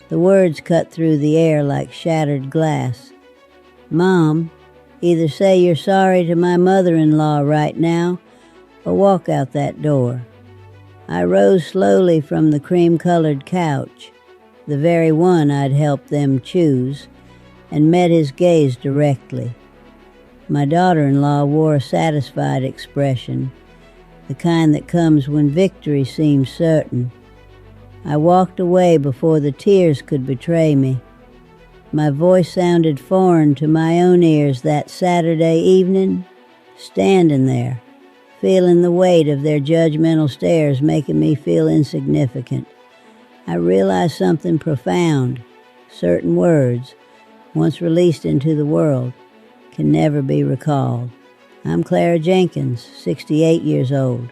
The words cut through the air like shattered glass. "Mom, either say you're sorry to my mother-in-law right now or walk out that door." I rose slowly from the cream-colored couch, the very one I'd helped them choose, and met his gaze directly. My daughter-in-law wore a satisfied expression, the kind that comes when victory seems certain. I walked away before the tears could betray me. My voice sounded foreign to my own ears that Saturday evening, standing there, feeling the weight of their judgmental stares making me feel insignificant. I realized something profound. Certain words, once released into the world, can never be recalled. I'm Clara Jenkins, 68 years old.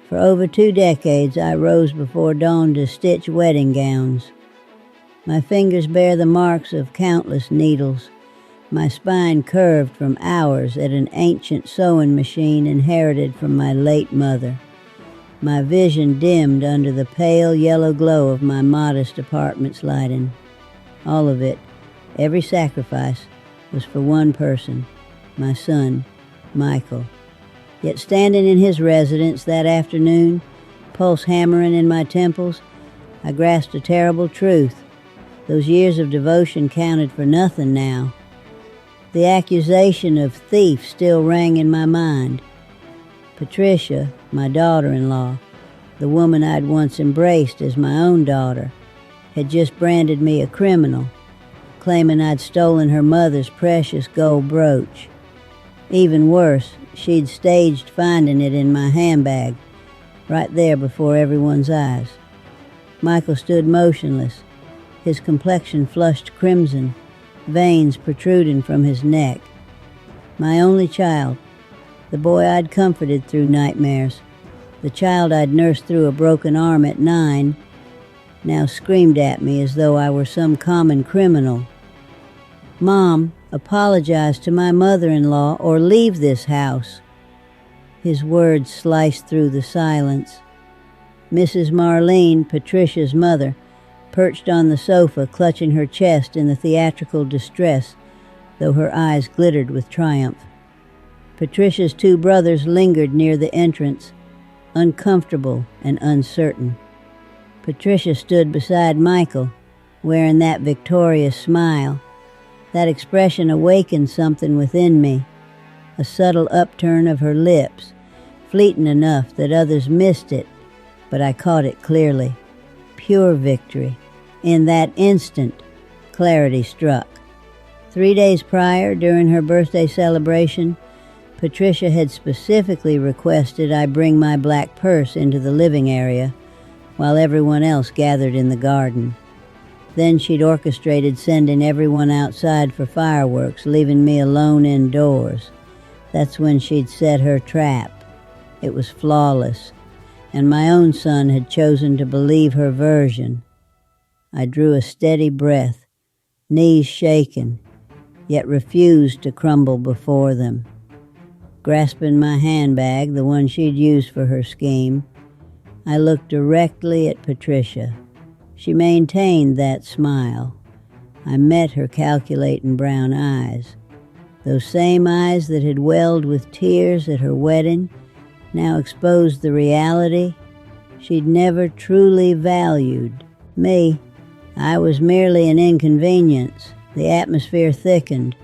For over 2 decades, I rose before dawn to stitch wedding gowns. My fingers bear the marks of countless needles, my spine curved from hours at an ancient sewing machine inherited from my late mother. My vision dimmed under the pale yellow glow of my modest apartment's lighting. All of it, every sacrifice, was for one person, my son, Michael. Yet standing in his residence that afternoon, pulse hammering in my temples, I grasped a terrible truth. Those years of devotion counted for nothing now. The accusation of thief still rang in my mind. Patricia, my daughter-in-law, the woman I'd once embraced as my own daughter, had just branded me a criminal, claiming I'd stolen her mother's precious gold brooch. Even worse, she'd staged finding it in my handbag, right there before everyone's eyes. Michael stood motionless, his complexion flushed crimson, veins protruding from his neck. My only child, the boy I'd comforted through nightmares, the child I'd nursed through a broken arm at 9, now screamed at me as though I were some common criminal. "Mom, apologize to my mother-in-law or leave this house." His words sliced through the silence. Mrs. Marlene, Patricia's mother, perched on the sofa, clutching her chest in the theatrical distress, though her eyes glittered with triumph. Patricia's 2 brothers lingered near the entrance, uncomfortable and uncertain. Patricia stood beside Michael, wearing that victorious smile. That expression awakened something within me, a subtle upturn of her lips, fleeting enough that others missed it, but I caught it clearly. Pure victory. In that instant, clarity struck. 3 days prior, during her birthday celebration, Patricia had specifically requested I bring my black purse into the living area, while everyone else gathered in the garden. Then she'd orchestrated sending everyone outside for fireworks, leaving me alone indoors. That's when she'd set her trap. It was flawless, and my own son had chosen to believe her version. I drew a steady breath, knees shaken, yet refused to crumble before them. Grasping my handbag, the one she'd used for her scheme, I looked directly at Patricia. She maintained that smile. I met her calculating brown eyes. Those same eyes that had welled with tears at her wedding now exposed the reality she'd never truly valued. Me, I was merely an inconvenience. The atmosphere thickened.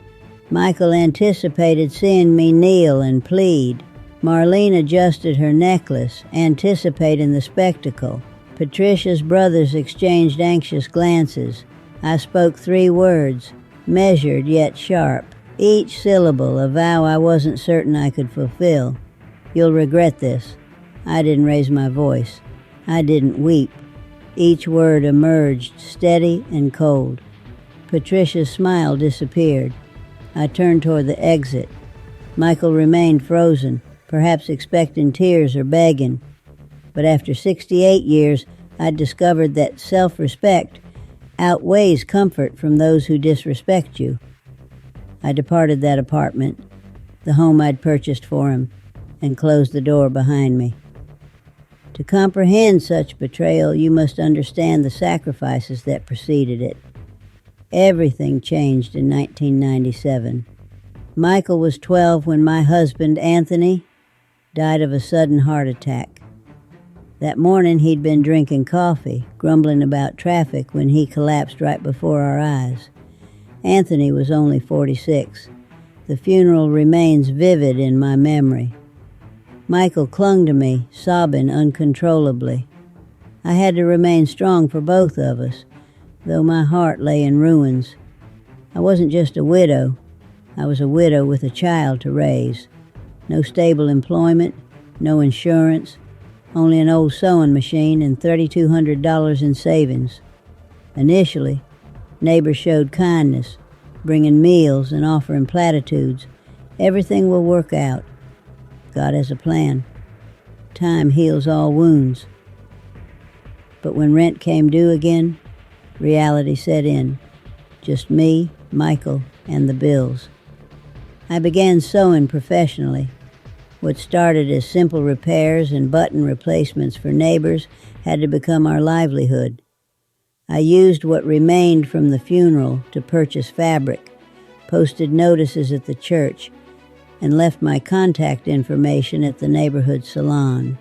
Michael anticipated seeing me kneel and plead. Marlene adjusted her necklace, anticipating the spectacle. Patricia's brothers exchanged anxious glances. I spoke 3 words, measured yet sharp, each syllable a vow I wasn't certain I could fulfill. "You'll regret this." I didn't raise my voice. I didn't weep. Each word emerged steady and cold. Patricia's smile disappeared. I turned toward the exit. Michael remained frozen, perhaps expecting tears or begging. But after 68 years, I'd discovered that self-respect outweighs comfort from those who disrespect you. I departed that apartment, the home I'd purchased for him, and closed the door behind me. To comprehend such betrayal, you must understand the sacrifices that preceded it. Everything changed in 1997. Michael was 12 when my husband, Anthony, died of a sudden heart attack. That morning he'd been drinking coffee, grumbling about traffic when he collapsed right before our eyes. Anthony was only 46. The funeral remains vivid in my memory. Michael clung to me, sobbing uncontrollably. I had to remain strong for both of us, though my heart lay in ruins. I wasn't just a widow. I was a widow with a child to raise. No stable employment, no insurance, only an old sewing machine and $3,200 in savings. Initially, neighbors showed kindness, bringing meals and offering platitudes. Everything will work out. God has a plan. Time heals all wounds. But when rent came due again, reality set in. Just me, Michael, and the bills. I began sewing professionally. What started as simple repairs and button replacements for neighbors had to become our livelihood. I used what remained from the funeral to purchase fabric, posted notices at the church, and left my contact information at the neighborhood salon.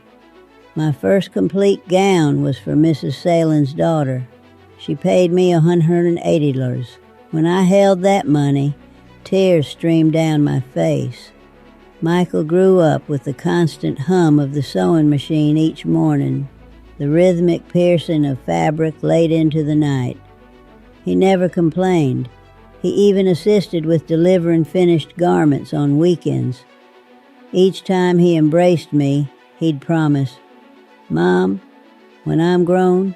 My first complete gown was for Mrs. Salen's daughter. She paid me $180. When I held that money, tears streamed down my face. Michael grew up with the constant hum of the sewing machine each morning, the rhythmic piercing of fabric late into the night. He never complained. He even assisted with delivering finished garments on weekends. Each time he embraced me, he'd promise, "Mom, when I'm grown,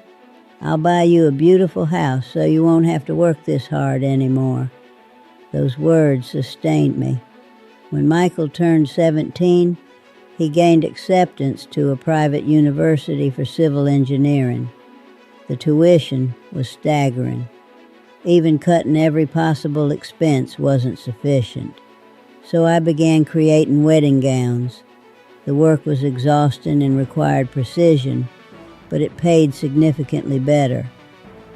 I'll buy you a beautiful house so you won't have to work this hard anymore." Those words sustained me. When Michael turned 17, he gained acceptance to a private university for civil engineering. The tuition was staggering. Even cutting every possible expense wasn't sufficient. So I began creating wedding gowns. The work was exhausting and required precision, but it paid significantly better.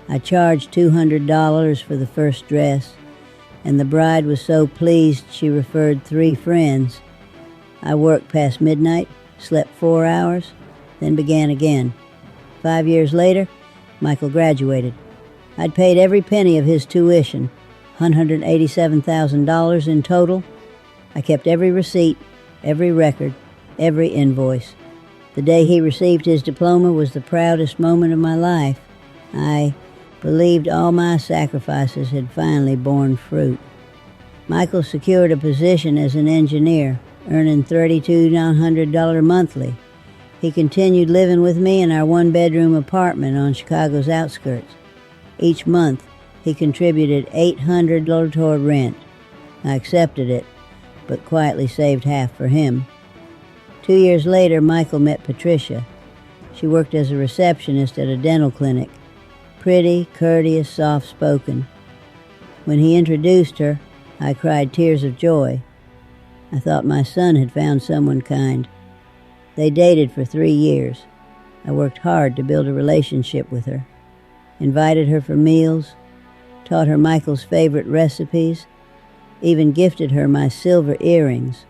I charged $200 for the first dress, and the bride was so pleased she referred 3 friends. I worked past midnight, slept 4 hours, then began again. 5 years later, Michael graduated. I'd paid every penny of his tuition, $187,000 in total. I kept every receipt, every record, every invoice. The day he received his diploma was the proudest moment of my life. I believed all my sacrifices had finally borne fruit. Michael secured a position as an engineer, earning $3,200 monthly. He continued living with me in our 1-bedroom apartment on Chicago's outskirts. Each month, he contributed $800 toward rent. I accepted it, but quietly saved half for him. 2 years later, Michael met Patricia. She worked as a receptionist at a dental clinic. Pretty, courteous, soft-spoken. When he introduced her, I cried tears of joy. I thought my son had found someone kind. They dated for 3 years. I worked hard to build a relationship with her. Invited her for meals, taught her Michael's favorite recipes, even gifted her my silver earrings.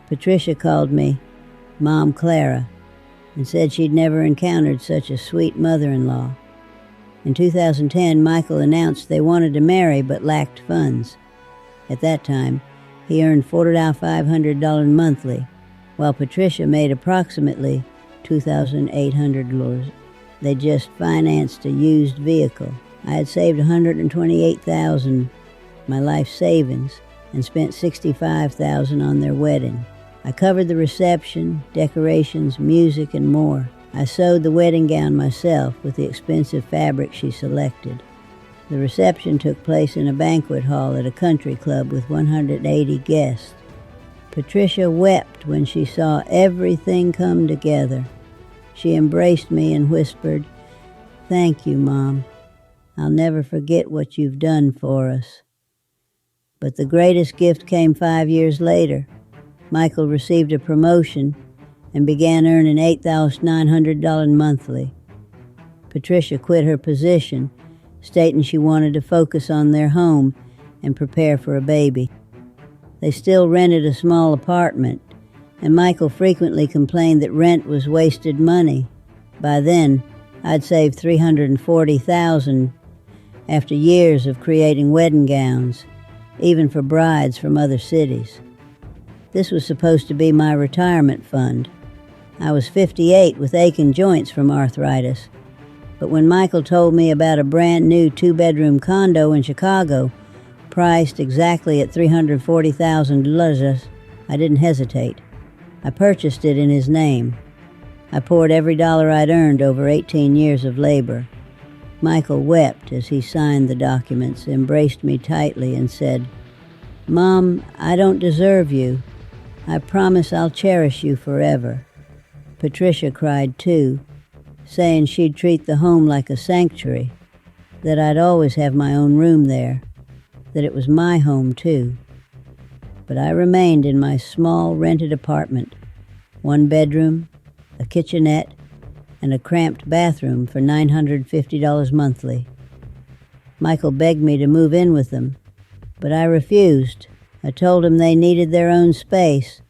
Patricia called me Mom Clara and said she'd never encountered such a sweet mother-in-law. In 2010, Michael announced they wanted to marry but lacked funds. At that time, he earned $4,500 monthly, while Patricia made approximately $2,800. They just financed a used vehicle. I had saved $128,000, my life savings, and spent $65,000 on their wedding. I covered the reception, decorations, music, and more. I sewed the wedding gown myself with the expensive fabric she selected. The reception took place in a banquet hall at a country club with 180 guests. Patricia wept when she saw everything come together. She embraced me and whispered, "Thank you, Mom. I'll never forget what you've done for us." But the greatest gift came 5 years later. Michael received a promotion, and began earning $8,900 monthly. Patricia quit her position, stating she wanted to focus on their home and prepare for a baby. They still rented a small apartment, and Michael frequently complained that rent was wasted money. By then, I'd saved $340,000 after years of creating wedding gowns, even for brides from other cities. This was supposed to be my retirement fund. I was 58 with aching joints from arthritis, but when Michael told me about a brand new 2-bedroom condo in Chicago, priced exactly at $340,000, I didn't hesitate. I purchased it in his name. I poured every dollar I'd earned over 18 years of labor. Michael wept as he signed the documents, embraced me tightly, and said, "Mom, I don't deserve you. I promise I'll cherish you forever." Patricia cried too, saying she'd treat the home like a sanctuary, that I'd always have my own room there, that it was my home too. But I remained in my small rented apartment, 1 bedroom, a kitchenette, and a cramped bathroom for $950 monthly. Michael begged me to move in with them, but I refused. I told him they needed their own space.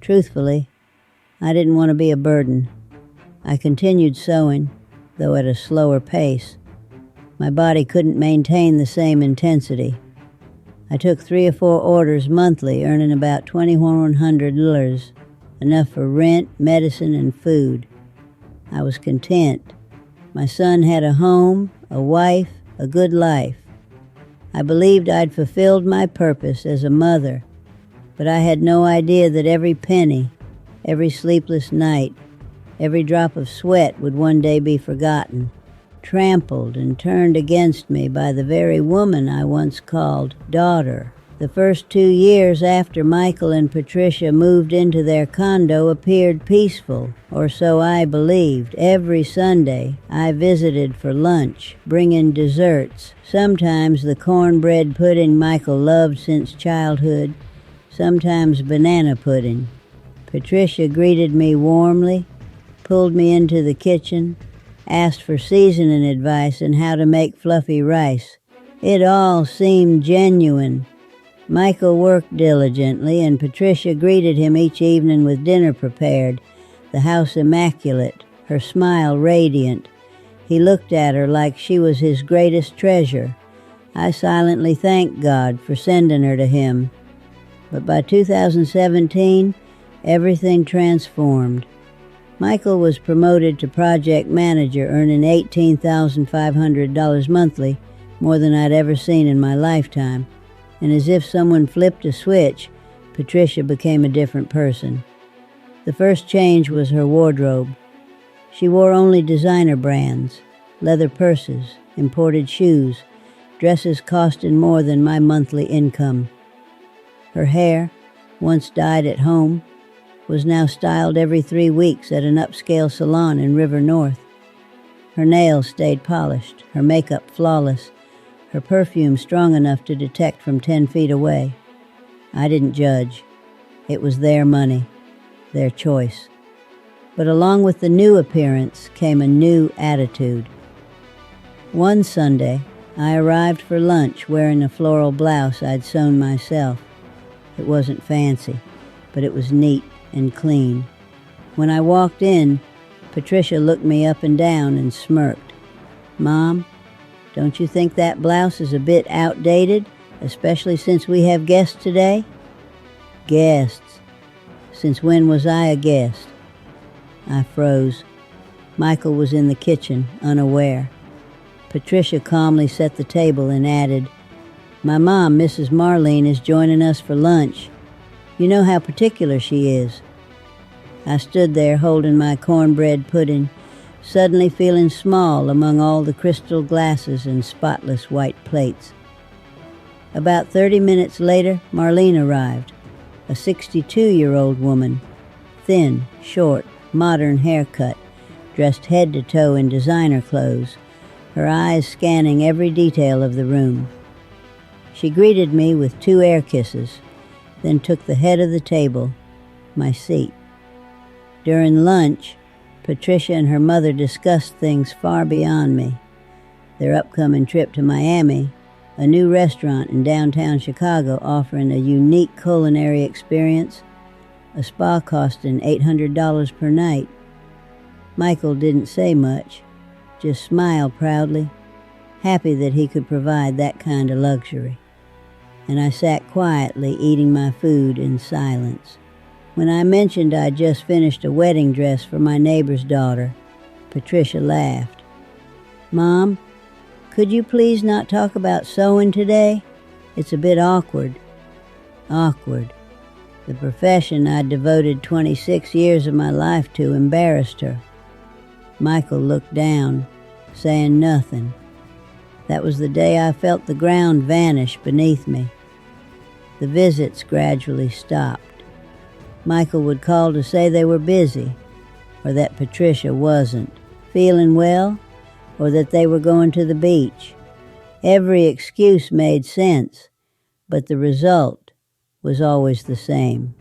Truthfully, I didn't want to be a burden. I continued sewing, though at a slower pace. My body couldn't maintain the same intensity. I took 3 or 4 orders monthly, earning about $2,100, enough for rent, medicine, and food. I was content. My son had a home, a wife, a good life. I believed I'd fulfilled my purpose as a mother, but I had no idea that every penny, every sleepless night, every drop of sweat would one day be forgotten, trampled and turned against me by the very woman I once called daughter. The first 2 years after Michael and Patricia moved into their condo appeared peaceful, or so I believed. Every Sunday, I visited for lunch, bringing desserts, sometimes the cornbread pudding Michael loved since childhood, sometimes banana pudding. Patricia greeted me warmly, pulled me into the kitchen, asked for seasoning advice and how to make fluffy rice. It all seemed genuine. Michael worked diligently, and Patricia greeted him each evening with dinner prepared, the house immaculate, her smile radiant. He looked at her like she was his greatest treasure. I silently thanked God for sending her to him. But by 2017, everything transformed. Michael was promoted to project manager, earning $18,500 monthly, more than I'd ever seen in my lifetime. And as if someone flipped a switch, Patricia became a different person. The first change was her wardrobe. She wore only designer brands, leather purses, imported shoes, dresses costing more than my monthly income. Her hair, once dyed at home, was now styled every 3 weeks at an upscale salon in River North. Her nails stayed polished, her makeup flawless, her perfume strong enough to detect from 10 feet away. I didn't judge. It was their money, their choice. But along with the new appearance came a new attitude. One Sunday, I arrived for lunch wearing a floral blouse I'd sewn myself. It wasn't fancy, but it was neat and clean. When I walked in, Patricia looked me up and down and smirked. "Mom, don't you think that blouse is a bit outdated, especially since we have guests today?" Guests? Since when was I a guest? I froze. Michael was in the kitchen, unaware. Patricia calmly set the table and added, "My mom, Mrs. Marlene, is joining us for lunch. You know how particular she is." I stood there holding my cornbread pudding, suddenly feeling small among all the crystal glasses and spotless white plates. About 30 minutes later, Marlene arrived, a 62-year-old woman, thin, short, modern haircut, dressed head to toe in designer clothes, her eyes scanning every detail of the room. She greeted me with 2 air kisses, then took the head of the table, my seat. During lunch, Patricia and her mother discussed things far beyond me. Their upcoming trip to Miami, a new restaurant in downtown Chicago offering a unique culinary experience, a spa costing $800 per night. Michael didn't say much, just smiled proudly, happy that he could provide that kind of luxury. And I sat quietly eating my food in silence. When I mentioned I'd just finished a wedding dress for my neighbor's daughter, Patricia laughed. "Mom, could you please not talk about sewing today? It's a bit awkward." Awkward. The profession I'd devoted 26 years of my life to embarrassed her. Michael looked down, saying nothing. That was the day I felt the ground vanish beneath me. The visits gradually stopped. Michael would call to say they were busy, or that Patricia wasn't feeling well, or that they were going to the beach. Every excuse made sense, but the result was always the same.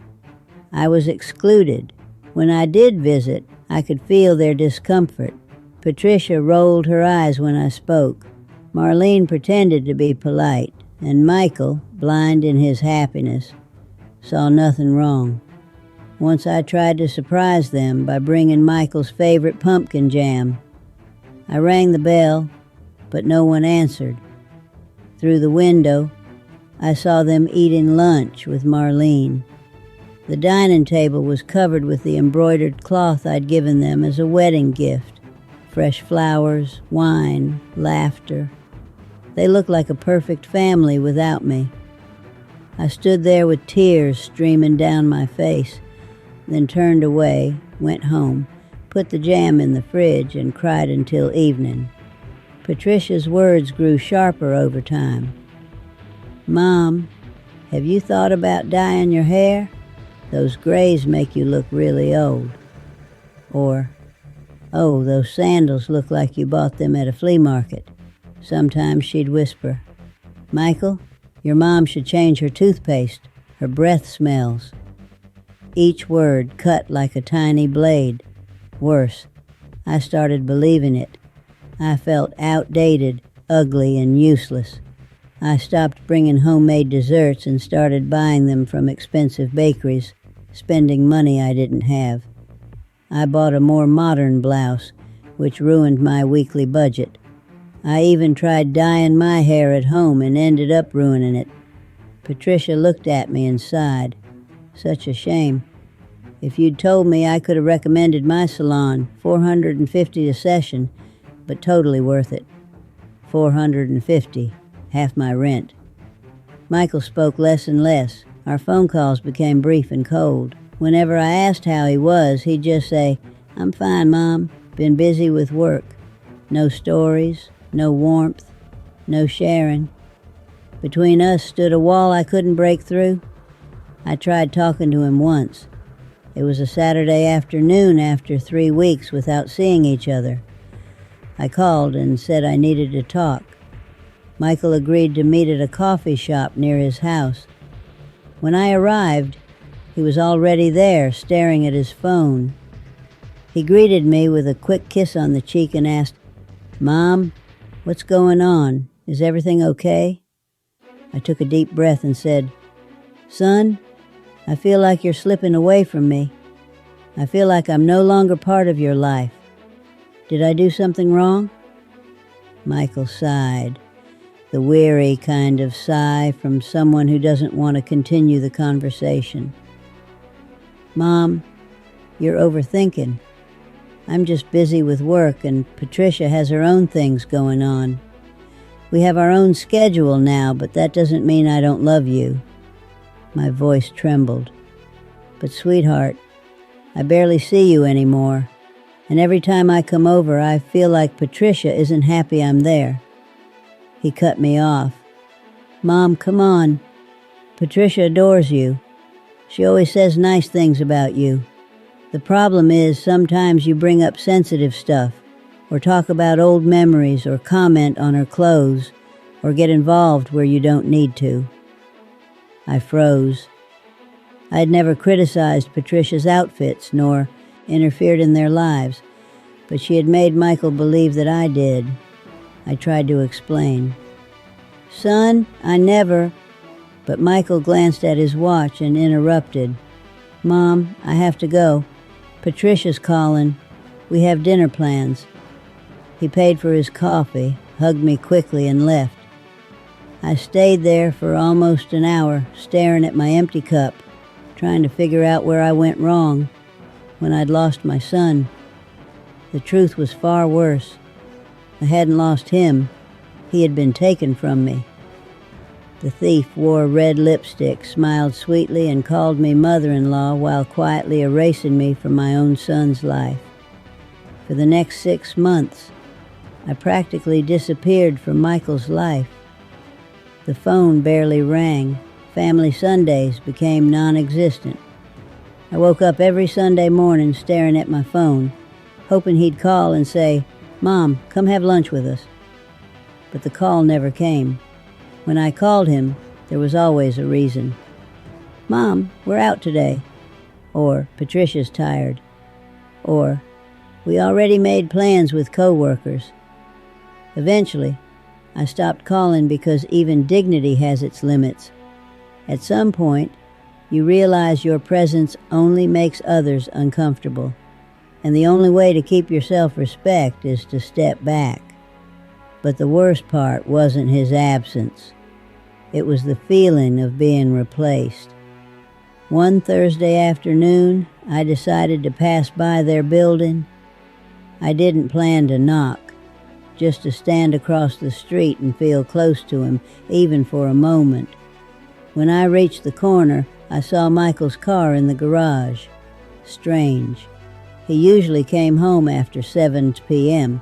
I was excluded. When I did visit, I could feel their discomfort. Patricia rolled her eyes when I spoke. Marlene pretended to be polite, and Michael, blind in his happiness, saw nothing wrong. Once I tried to surprise them by bringing Michael's favorite pumpkin jam. I rang the bell, but no one answered. Through the window, I saw them eating lunch with Marlene. The dining table was covered with the embroidered cloth I'd given them as a wedding gift. Fresh flowers, wine, laughter. They looked like a perfect family without me. I stood there with tears streaming down my face, then turned away, went home, put the jam in the fridge, and cried until evening. Patricia's words grew sharper over time. "Mom, have you thought about dyeing your hair? Those grays make you look really old." Or, "Oh, those sandals look like you bought them at a flea market." Sometimes she'd whisper, "Michael, your mom should change her toothpaste. Her breath smells." Each word cut like a tiny blade. Worse, I started believing it. I felt outdated, ugly, and useless. I stopped bringing homemade desserts and started buying them from expensive bakeries, spending money I didn't have. I bought a more modern blouse, which ruined my weekly budget. I even tried dyeing my hair at home and ended up ruining it. Patricia looked at me and sighed. Such a shame. If you'd told me, I could have recommended my salon, $450 a session, but totally worth it. $450, half my rent. Michael spoke less and less. Our phone calls became brief and cold. Whenever I asked how he was, he'd just say, "I'm fine, Mom. Been busy with work." No stories, no warmth, no sharing. Between us stood a wall I couldn't break through. I tried talking to him once. It was a Saturday afternoon after 3 weeks without seeing each other. I called and said I needed to talk. Michael agreed to meet at a coffee shop near his house. When I arrived, he was already there, staring at his phone. He greeted me with a quick kiss on the cheek and asked, "Mom, what's going on? Is everything okay?" I took a deep breath and said, "Son, I feel like you're slipping away from me. I feel like I'm no longer part of your life. Did I do something wrong?" Michael sighed, the weary kind of sigh from someone who doesn't want to continue the conversation. "Mom, you're overthinking. I'm just busy with work, and Patricia has her own things going on. We have our own schedule now, but that doesn't mean I don't love you." My voice trembled. "But sweetheart, I barely see you anymore, and every time I come over, I feel like Patricia isn't happy I'm there." He cut me off. "Mom, come on. Patricia adores you. She always says nice things about you. The problem is sometimes you bring up sensitive stuff, or talk about old memories, or comment on her clothes, or get involved where you don't need to." I froze. I had never criticized Patricia's outfits, nor interfered in their lives, but she had made Michael believe that I did. I tried to explain. Son, I never... But Michael glanced at his watch and interrupted. Mom, I have to go. Patricia's calling. We have dinner plans. He paid for his coffee, hugged me quickly, and left. I stayed there for almost an hour, staring at my empty cup, trying to figure out where I went wrong, when I'd lost my son. The truth was far worse. I hadn't lost him. He had been taken from me. The thief wore red lipstick, smiled sweetly, and called me mother-in-law while quietly erasing me from my own son's life. For the next 6 months, I practically disappeared from Michael's life. The phone barely rang. Family Sundays became non-existent. I woke up every Sunday morning staring at my phone, hoping he'd call and say, Mom, come have lunch with us. But the call never came. When I called him, there was always a reason. Mom, we're out today. Or, Patricia's tired. Or, we already made plans with coworkers. Eventually, I stopped calling because even dignity has its limits. At some point, you realize your presence only makes others uncomfortable, and the only way to keep your self-respect is to step back. But the worst part wasn't his absence. It was the feeling of being replaced. One Thursday afternoon, I decided to pass by their building. I didn't plan to knock, just to stand across the street and feel close to him, even for a moment. When I reached the corner, I saw Michael's car in the garage. Strange. He usually came home after 7 p.m.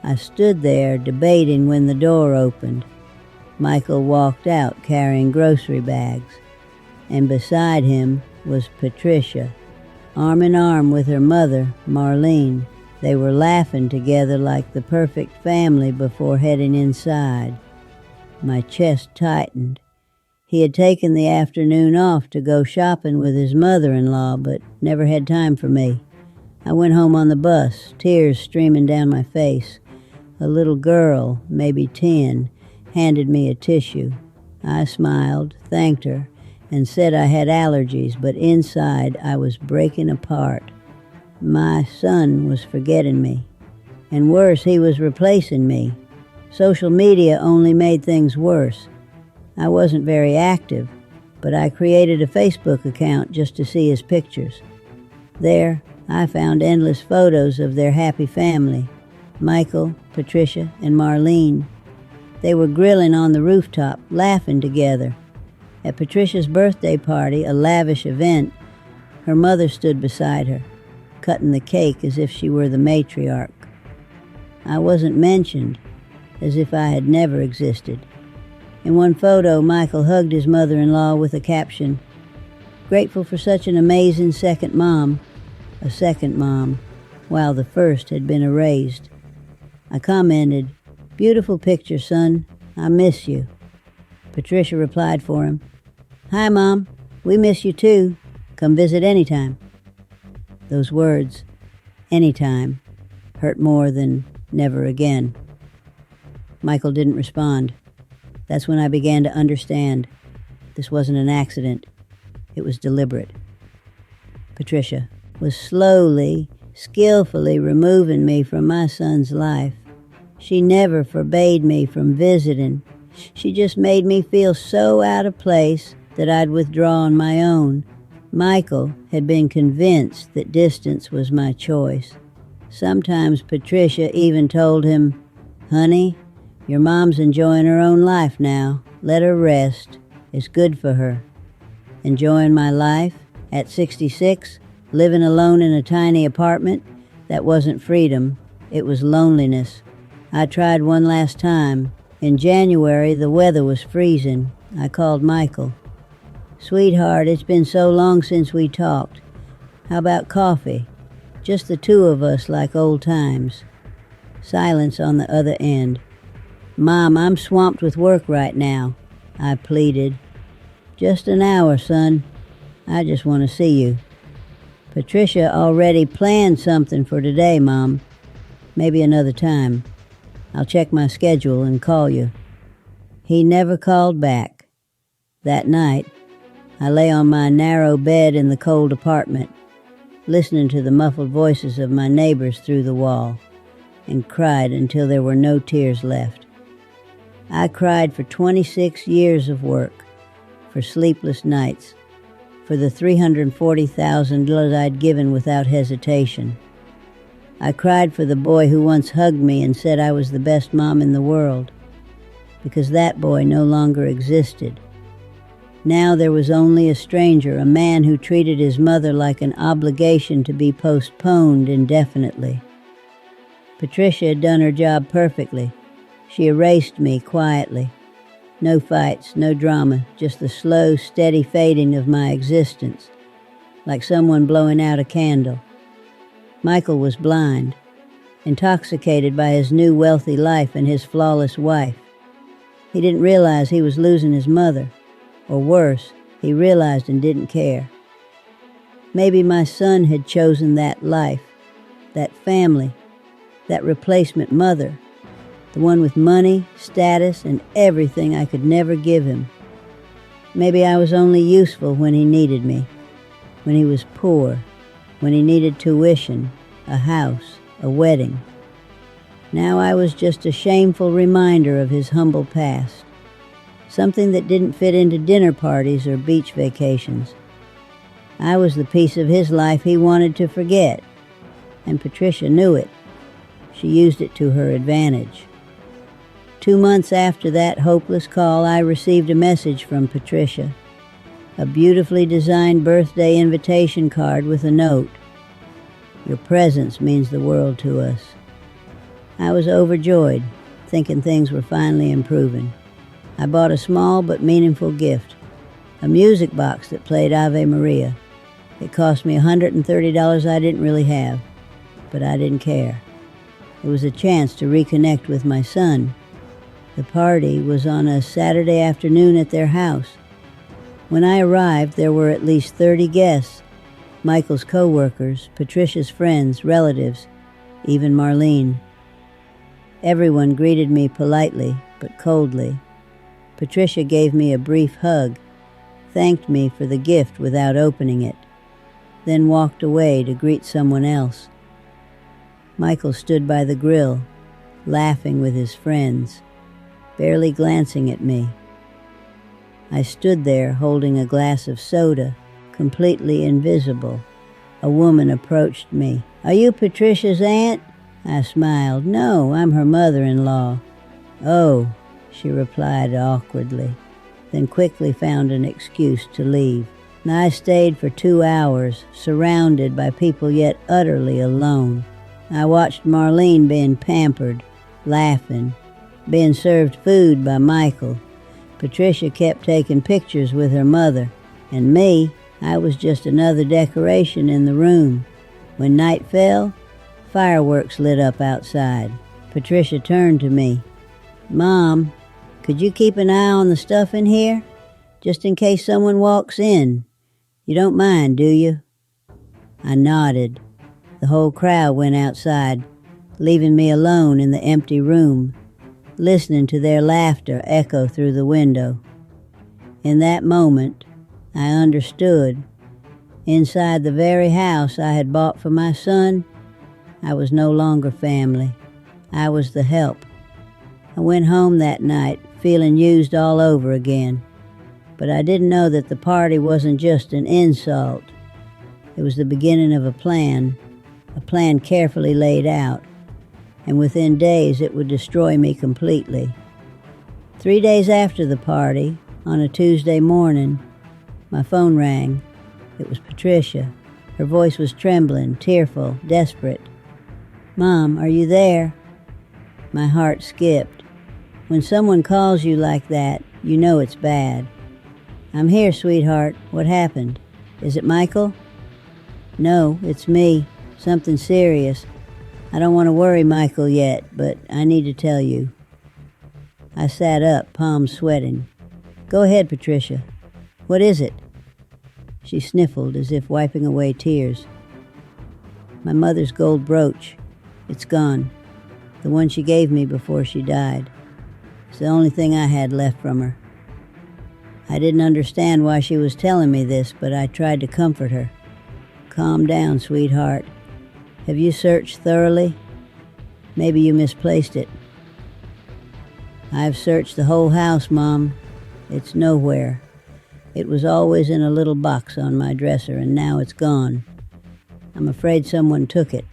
I stood there debating when the door opened. Michael walked out carrying grocery bags, and beside him was Patricia, arm in arm with her mother, Marlene. They were laughing together like the perfect family before heading inside. My chest tightened. He had taken the afternoon off to go shopping with his mother-in-law, but never had time for me. I went home on the bus, tears streaming down my face. A little girl, maybe 10, handed me a tissue. I smiled, thanked her, and said I had allergies, but inside I was breaking apart. My son was forgetting me. And worse, he was replacing me. Social media only made things worse. I wasn't very active, but I created a Facebook account just to see his pictures. There, I found endless photos of their happy family, Michael, Patricia, and Marlene. They were grilling on the rooftop, laughing together. At Patricia's birthday party, a lavish event, her mother stood beside her, cutting the cake as if she were the matriarch. I wasn't mentioned, as if I had never existed. In one photo, Michael hugged his mother-in-law with a caption, "Grateful for such an amazing second mom," a second mom, while the first had been erased. I commented, "Beautiful picture, son. I miss you." Patricia replied for him, "Hi, Mom. We miss you too. Come visit anytime." Those words, anytime, hurt more than never again. Michael didn't respond. That's when I began to understand. This wasn't an accident. It was deliberate. Patricia was slowly, skillfully removing me from my son's life. She never forbade me from visiting. She just made me feel so out of place that I'd withdraw on my own. Michael had been convinced that distance was my choice. Sometimes Patricia even told him, "Honey, your mom's enjoying her own life now. Let her rest. It's good for her." Enjoying my life? At 66, living alone in a tiny apartment? That wasn't freedom. It was loneliness. I tried one last time. In January, the weather was freezing. I called Michael. "Sweetheart, it's been so long since we talked. How about coffee? Just the two of us like old times." Silence on the other end. "Mom, I'm swamped with work right now," I pleaded. "Just an hour, son. I just want to see you." Patricia already planned something for today, Mom. Maybe another time. I'll check my schedule and call you. He never called back. That night, I lay on my narrow bed in the cold apartment, listening to the muffled voices of my neighbors through the wall, and cried until there were no tears left. I cried for 26 years of work, for sleepless nights, for the $340,000 I'd given without hesitation. I cried for the boy who once hugged me and said I was the best mom in the world, because that boy no longer existed. Now there was only a stranger, a man who treated his mother like an obligation to be postponed indefinitely. Patricia had done her job perfectly. She erased me quietly. No fights, no drama, just the slow, steady fading of my existence, like someone blowing out a candle. Michael was blind, intoxicated by his new wealthy life and his flawless wife. He didn't realize he was losing his mother, or worse, he realized and didn't care. Maybe my son had chosen that life, that family, that replacement mother, the one with money, status, and everything I could never give him. Maybe I was only useful when he needed me, when he was poor, when he needed tuition, a house, a wedding. Now I was just a shameful reminder of his humble past, something that didn't fit into dinner parties or beach vacations. I was the piece of his life he wanted to forget, and Patricia knew it. She used it to her advantage. 2 months after that hopeless call, I received a message from Patricia, a beautifully designed birthday invitation card with a note. Your presence means the world to us. I was overjoyed, thinking things were finally improving. I bought a small but meaningful gift, a music box that played Ave Maria. It cost me $130 I didn't really have, but I didn't care. It was a chance to reconnect with my son. The party was on a Saturday afternoon at their house. When I arrived, there were at least 30 guests, Michael's co-workers, Patricia's friends, relatives, even Marlene. Everyone greeted me politely, but coldly. Patricia gave me a brief hug, thanked me for the gift without opening it, then walked away to greet someone else. Michael stood by the grill, laughing with his friends, barely glancing at me. I stood there holding a glass of soda, completely invisible. A woman approached me. Are you Patricia's aunt? I smiled. No, I'm her mother-in-law. Oh, she replied awkwardly, then quickly found an excuse to leave. I stayed for 2 hours, surrounded by people yet utterly alone. I watched Marlene being pampered, laughing, being served food by Michael. Patricia kept taking pictures with her mother, and me, I was just another decoration in the room. When night fell, fireworks lit up outside. Patricia turned to me. Mom, could you keep an eye on the stuff in here? Just in case someone walks in. You don't mind, do you? I nodded. The whole crowd went outside, leaving me alone in the empty room, listening to their laughter echo through the window. In that moment, I understood. Inside the very house I had bought for my son, I was no longer family. I was the help. I went home that night feeling used all over again, but I didn't know that the party wasn't just an insult. It was the beginning of a plan carefully laid out, and within days it would destroy me completely. 3 days after the party, on a Tuesday morning, my phone rang. It was Patricia. Her voice was trembling, tearful, desperate. Mom, are you there? My heart skipped. When someone calls you like that, you know it's bad. I'm here, sweetheart. What happened? Is it Michael? No, it's me. Something serious. I don't want to worry Michael yet, but I need to tell you. I sat up, palms sweating. Go ahead, Patricia. What is it? She sniffled as if wiping away tears. My mother's gold brooch. It's gone. The one she gave me before she died. It's the only thing I had left from her. I didn't understand why she was telling me this, but I tried to comfort her. Calm down, sweetheart. Have you searched thoroughly? Maybe you misplaced it. I've searched the whole house, Mom. It's nowhere. It was always in a little box on my dresser, and now it's gone. I'm afraid someone took it.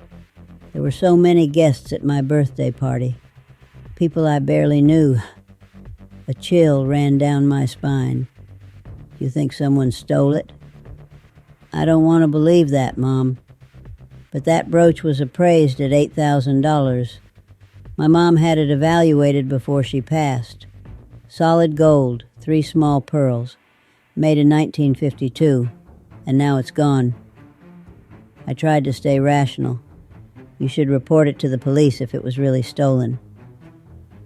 There were so many guests at my birthday party. People I barely knew. A chill ran down my spine. You think someone stole it? I don't want to believe that, Mom. But that brooch was appraised at $8,000. My mom had it evaluated before she passed. Solid gold, 3 small pearls. Made in 1952, and now it's gone. I tried to stay rational. You should report it to the police if it was really stolen.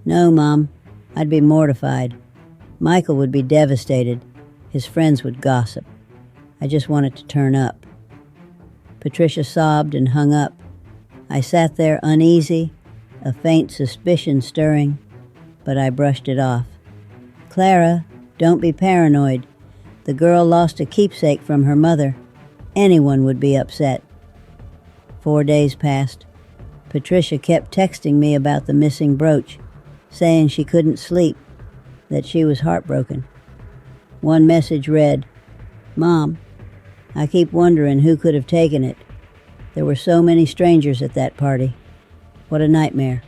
No, Mom. I'd be mortified. Michael would be devastated. His friends would gossip. I just wanted to turn up. Patricia sobbed and hung up. I sat there uneasy, a faint suspicion stirring, but I brushed it off. Clara, don't be paranoid. The girl lost a keepsake from her mother. Anyone would be upset. 4 days passed. Patricia kept texting me about the missing brooch, saying she couldn't sleep, that she was heartbroken. One message read, Mom, I keep wondering who could have taken it. There were so many strangers at that party. What a nightmare.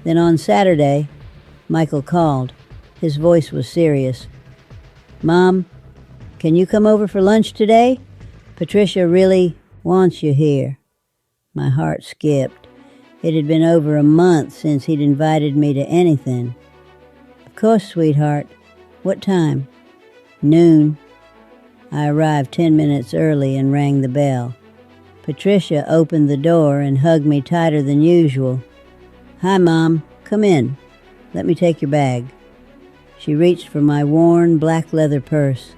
Then on Saturday, Michael called. His voice was serious. Mom, can you come over for lunch today? Patricia really wants you here. My heart skipped. It had been over a month since he'd invited me to anything. Of course, sweetheart. What time? Noon. I arrived 10 minutes early and rang the bell. Patricia opened the door and hugged me tighter than usual. Hi, Mom. Come in. Let me take your bag. She reached for my worn black leather purse.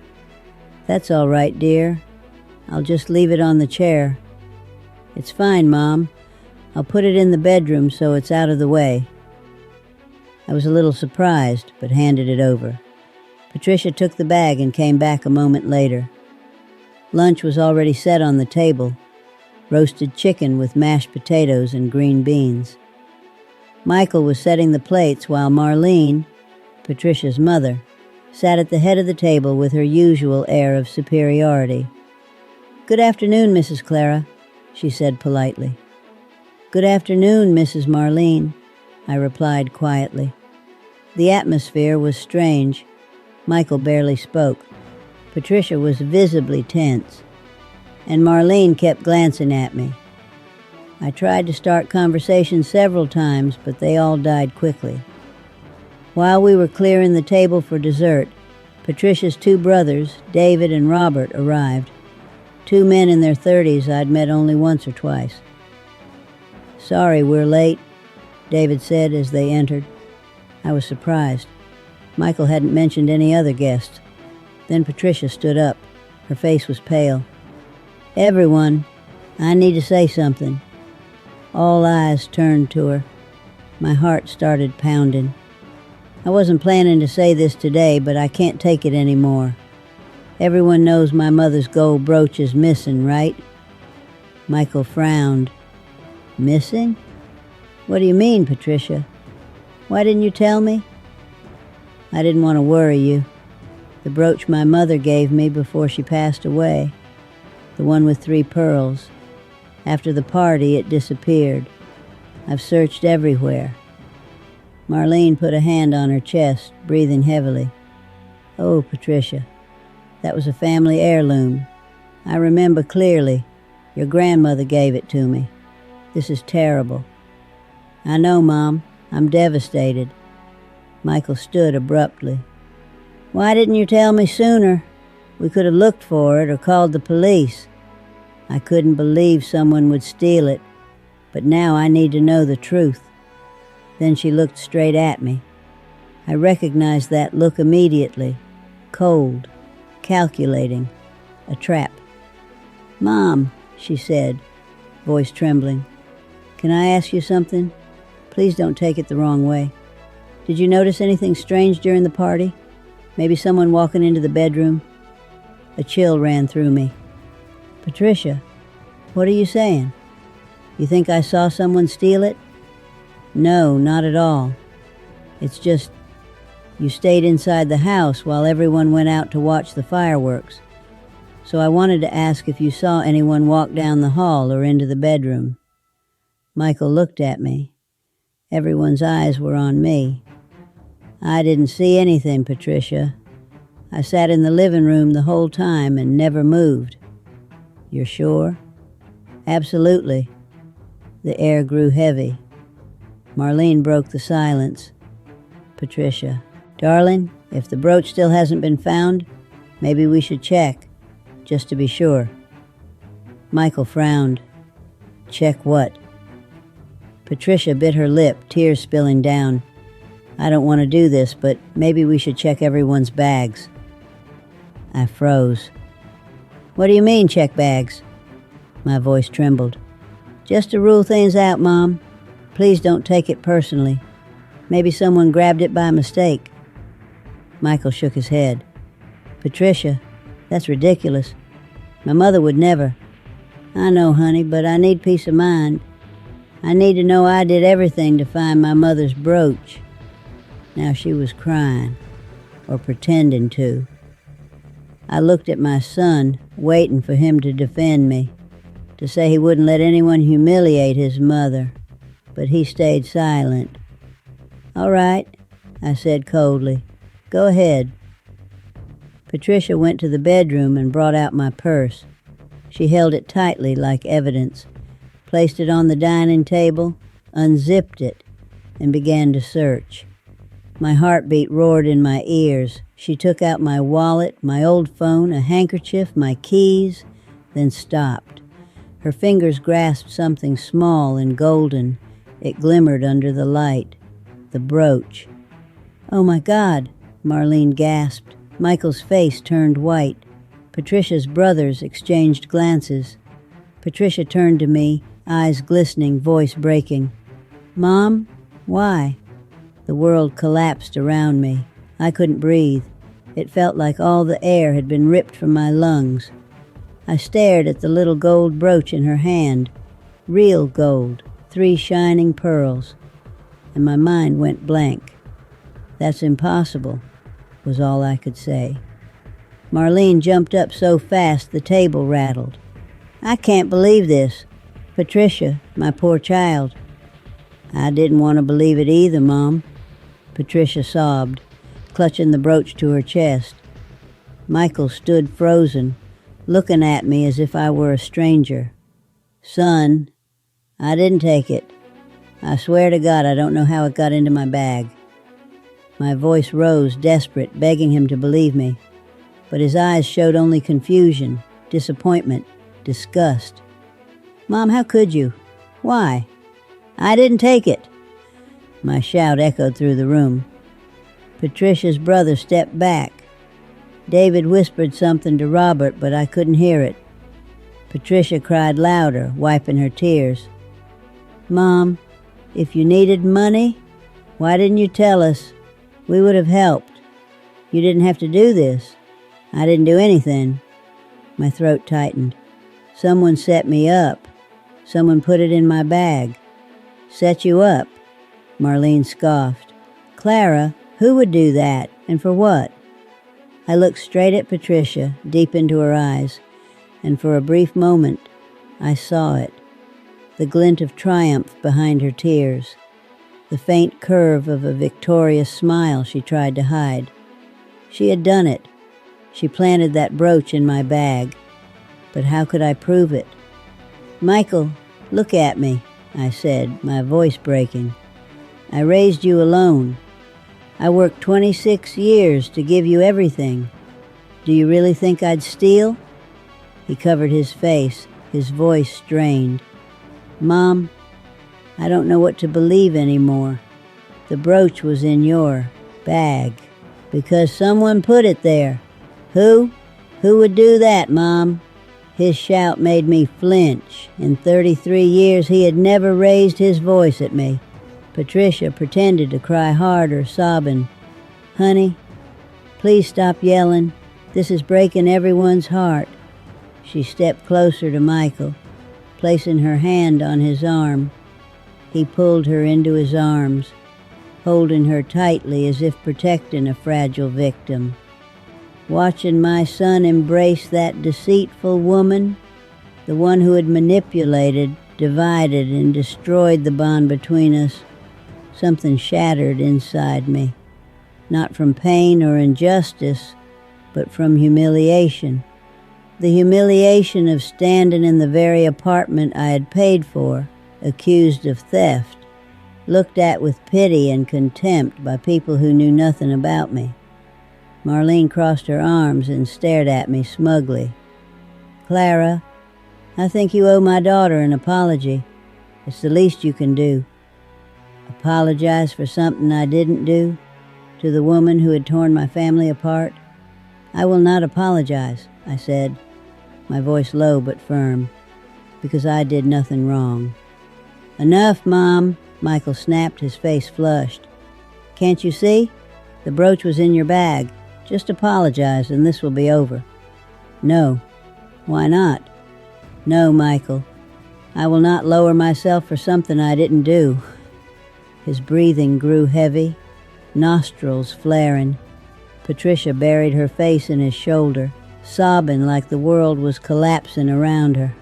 That's all right, dear. I'll just leave it on the chair. It's fine, Mom. I'll put it in the bedroom so it's out of the way. I was a little surprised, but handed it over. Patricia took the bag and came back a moment later. Lunch was already set on the table. Roasted chicken with mashed potatoes and green beans. Michael was setting the plates while Marlene, Patricia's mother, sat at the head of the table with her usual air of superiority. Good afternoon, Mrs. Clara, she said politely. Good afternoon, Mrs. Marlene, I replied quietly. The atmosphere was strange. Michael barely spoke. Patricia was visibly tense, and Marlene kept glancing at me. I tried to start conversation several times, but they all died quickly. While we were clearing the table for dessert, Patricia's 2 brothers, David and Robert, arrived. 2 men in their 30s I'd met only once or twice. Sorry we're late, David said as they entered. I was surprised. Michael hadn't mentioned any other guests. Then Patricia stood up. Her face was pale. Everyone, I need to say something. All eyes turned to her. My heart started pounding. I wasn't planning to say this today, but I can't take it anymore. Everyone knows my mother's gold brooch is missing, right? Michael frowned. Missing? What do you mean, Patricia? Why didn't you tell me? I didn't want to worry you. The brooch my mother gave me before she passed away. The one with 3 pearls. After the party, it disappeared. I've searched everywhere. Marlene put a hand on her chest, breathing heavily. Oh, Patricia, that was a family heirloom. I remember clearly. Your grandmother gave it to me. This is terrible. I know, Mom. I'm devastated. Michael stood abruptly. Why didn't you tell me sooner? We could have looked for it or called the police. I couldn't believe someone would steal it, but now I need to know the truth. Then she looked straight at me. I recognized that look immediately. Cold, calculating, a trap. Mom, she said, voice trembling. Can I ask you something? Please don't take it the wrong way. Did you notice anything strange during the party? Maybe someone walking into the bedroom? A chill ran through me. Patricia, what are you saying? You think I saw someone steal it? No, not at all. It's just, you stayed inside the house while everyone went out to watch the fireworks. So I wanted to ask if you saw anyone walk down the hall or into the bedroom. Michael looked at me. Everyone's eyes were on me. I didn't see anything, Patricia. I sat in the living room the whole time and never moved. You're sure? Absolutely. The air grew heavy. Marlene broke the silence. Patricia, darling, if the brooch still hasn't been found, maybe we should check, just to be sure. Michael frowned. Check what? Patricia bit her lip, tears spilling down. I don't want to do this, but maybe we should check everyone's bags. I froze. What do you mean, check bags? My voice trembled. Just to rule things out, Mom. Please don't take it personally. Maybe someone grabbed it by mistake. Michael shook his head. Patricia, that's ridiculous. My mother would never. I know, honey, but I need peace of mind. I need to know I did everything to find my mother's brooch. Now she was crying, or pretending to. I looked at my son, waiting for him to defend me, to say he wouldn't let anyone humiliate his mother, but he stayed silent. All right, I said coldly. Go ahead. Patricia went to the bedroom and brought out my purse. She held it tightly like evidence, placed it on the dining table, unzipped it, and began to search. My heartbeat roared in my ears. She took out my wallet, my old phone, a handkerchief, my keys, then stopped. Her fingers grasped something small and golden. It glimmered under the light. The brooch. Oh my God, Marlene gasped. Michael's face turned white. Patricia's brothers exchanged glances. Patricia turned to me, eyes glistening, voice breaking. Mom, why? The world collapsed around me. I couldn't breathe. It felt like all the air had been ripped from my lungs. I stared at the little gold brooch in her hand. Real gold, 3 shining pearls. And my mind went blank. That's impossible, was all I could say. Marlene jumped up so fast the table rattled. I can't believe this. Patricia, my poor child. I didn't want to believe it either, Mom. Patricia sobbed, clutching the brooch to her chest. Michael stood frozen, looking at me as if I were a stranger. Son, I didn't take it. I swear to God I don't know how it got into my bag. My voice rose, desperate, begging him to believe me. But his eyes showed only confusion, disappointment, disgust. Mom, how could you? Why? I didn't take it. My shout echoed through the room. Patricia's brother stepped back. David whispered something to Robert, but I couldn't hear it. Patricia cried louder, wiping her tears. Mom, if you needed money, why didn't you tell us? We would have helped. You didn't have to do this. I didn't do anything. My throat tightened. Someone set me up. Someone put it in my bag. Set you up? Marlene scoffed. Clara, who would do that, and for what? I looked straight at Patricia, deep into her eyes, and for a brief moment, I saw it. The glint of triumph behind her tears. The faint curve of a victorious smile she tried to hide. She had done it. She planted that brooch in my bag. But how could I prove it? Michael, look at me, I said, my voice breaking. I raised you alone. I worked 26 years to give you everything. Do you really think I'd steal? He covered his face, his voice strained. Mom, I don't know what to believe anymore. The brooch was in your bag because someone put it there. Who? Who would do that, Mom? His shout made me flinch. In 33 years he had never raised his voice at me. Patricia pretended to cry harder, sobbing, "Honey, please stop yelling. This is breaking everyone's heart." She stepped closer to Michael, placing her hand on his arm. He pulled her into his arms, holding her tightly as if protecting a fragile victim. Watching my son embrace that deceitful woman, the one who had manipulated, divided, and destroyed the bond between us, something shattered inside me, not from pain or injustice, but from humiliation. The humiliation of standing in the very apartment I had paid for, accused of theft, looked at with pity and contempt by people who knew nothing about me. Marlene crossed her arms and stared at me smugly. "Clara, I think you owe my daughter an apology. It's the least you can do." Apologize for something I didn't do? To the woman who had torn my family apart? "I will not apologize," I said, my voice low but firm, "because I did nothing wrong." "Enough, Mom," Michael snapped, his face flushed. "Can't you see? The brooch was in your bag. Just apologize and this will be over." "No." "Why not?" "No, Michael. I will not lower myself for something I didn't do." His breathing grew heavy, nostrils flaring. Patricia buried her face in his shoulder, sobbing like the world was collapsing around her.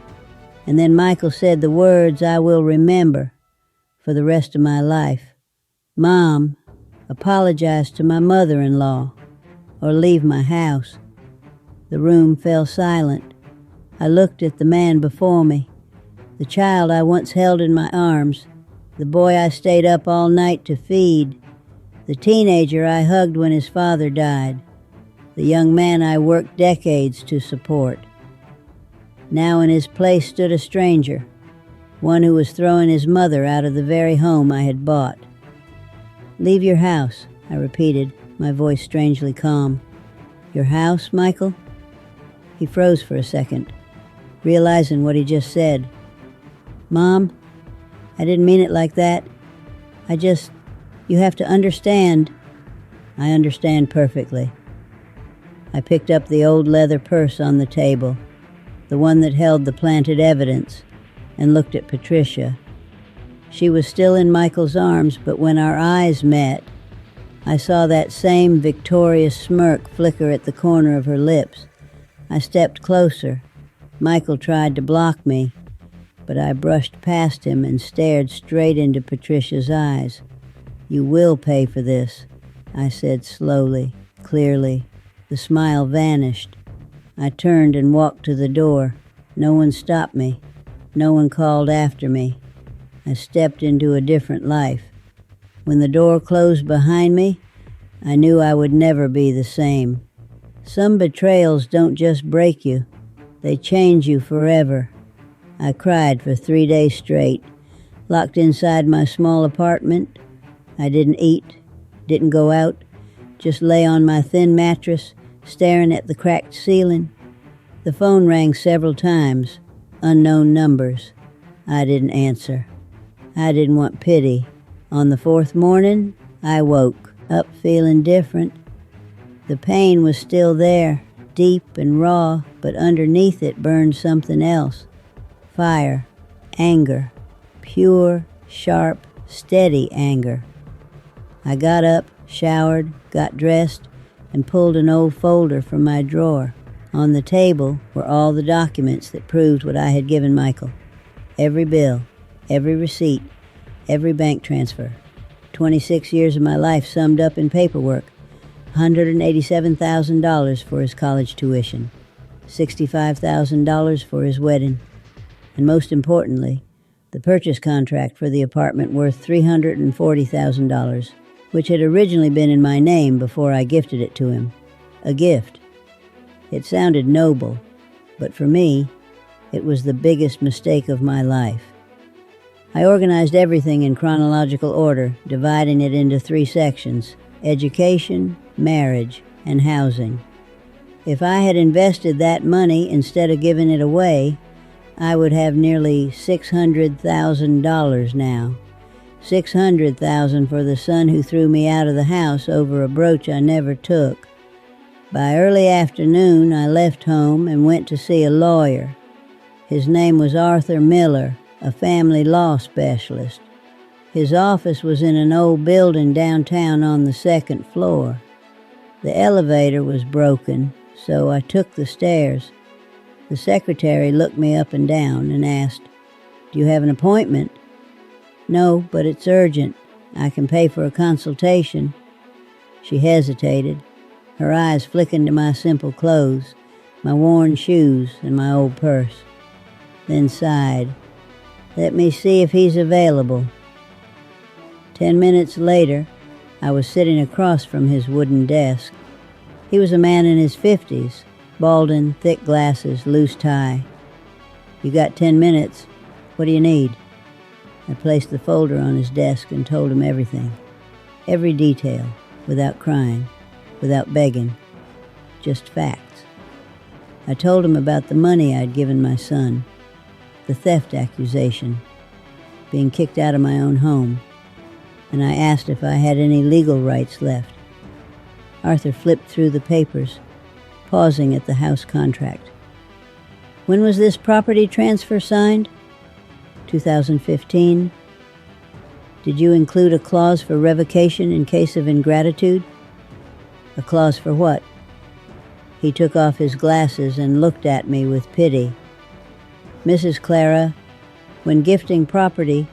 And then Michael said the words I will remember for the rest of my life. "Mom, apologize to my mother-in-law, or leave my house." The room fell silent. I looked at the man before me, the child I once held in my arms, the boy I stayed up all night to feed, the teenager I hugged when his father died, the young man I worked decades to support. Now in his place stood a stranger, one who was throwing his mother out of the very home I had bought. "Leave your house," I repeated, my voice strangely calm. "Your house, Michael?" He froze for a second, realizing what he just said. "Mom, I didn't mean it like that. You have to understand." "I understand perfectly." I picked up the old leather purse on the table, the one that held the planted evidence, and looked at Patricia. She was still in Michael's arms, but when our eyes met, I saw that same victorious smirk flicker at the corner of her lips. I stepped closer. Michael tried to block me, but I brushed past him and stared straight into Patricia's eyes. "You will pay for this," I said slowly, clearly. The smile vanished. I turned and walked to the door. No one stopped me. No one called after me. I stepped into a different life. When the door closed behind me, I knew I would never be the same. Some betrayals don't just break you. They change you forever. I cried for 3 days straight, locked inside my small apartment. I didn't eat, didn't go out, just lay on my thin mattress, staring at the cracked ceiling. The phone rang several times, unknown numbers. I didn't answer. I didn't want pity. On the 4th morning, I woke up feeling different. The pain was still there, deep and raw, but underneath it burned something else. Fire, anger, pure, sharp, steady anger. I got up, showered, got dressed, and pulled an old folder from my drawer. On the table were all the documents that proved what I had given Michael. Every bill, every receipt, every bank transfer. 26 years of my life summed up in paperwork. $187,000 for his college tuition, $65,000 for his wedding, and most importantly, the purchase contract for the apartment worth $340,000, which had originally been in my name before I gifted it to him. A gift. It sounded noble, but for me, it was the biggest mistake of my life. I organized everything in chronological order, dividing it into 3 sections: education, marriage, and housing. If I had invested that money instead of giving it away, I would have nearly $600,000 now. $600,000 for the son who threw me out of the house over a brooch I never took. By early afternoon, I left home and went to see a lawyer. His name was Arthur Miller, a family law specialist. His office was in an old building downtown on the second floor. The elevator was broken, so I took the stairs. The secretary looked me up and down and asked, "Do you have an appointment?" "No, but it's urgent. I can pay for a consultation." She hesitated. Her eyes flicking to my simple clothes, my worn shoes, and my old purse. Then sighed. "Let me see if he's available." 10 minutes later, I was sitting across from his wooden desk. He was a man in his 50s, balding, thick glasses, loose tie. "You got 10 minutes. What do you need?" I placed the folder on his desk and told him everything. Every detail, without crying, without begging, just facts. I told him about the money I'd given my son, the theft accusation, being kicked out of my own home, and I asked if I had any legal rights left. Arthur flipped through the papers, pausing at the house contract. "When was this property transfer signed?" 2015. "Did you include a clause for revocation in case of ingratitude?" "A clause for what?" He took off his glasses and looked at me with pity. "Mrs. Clara, when gifting property,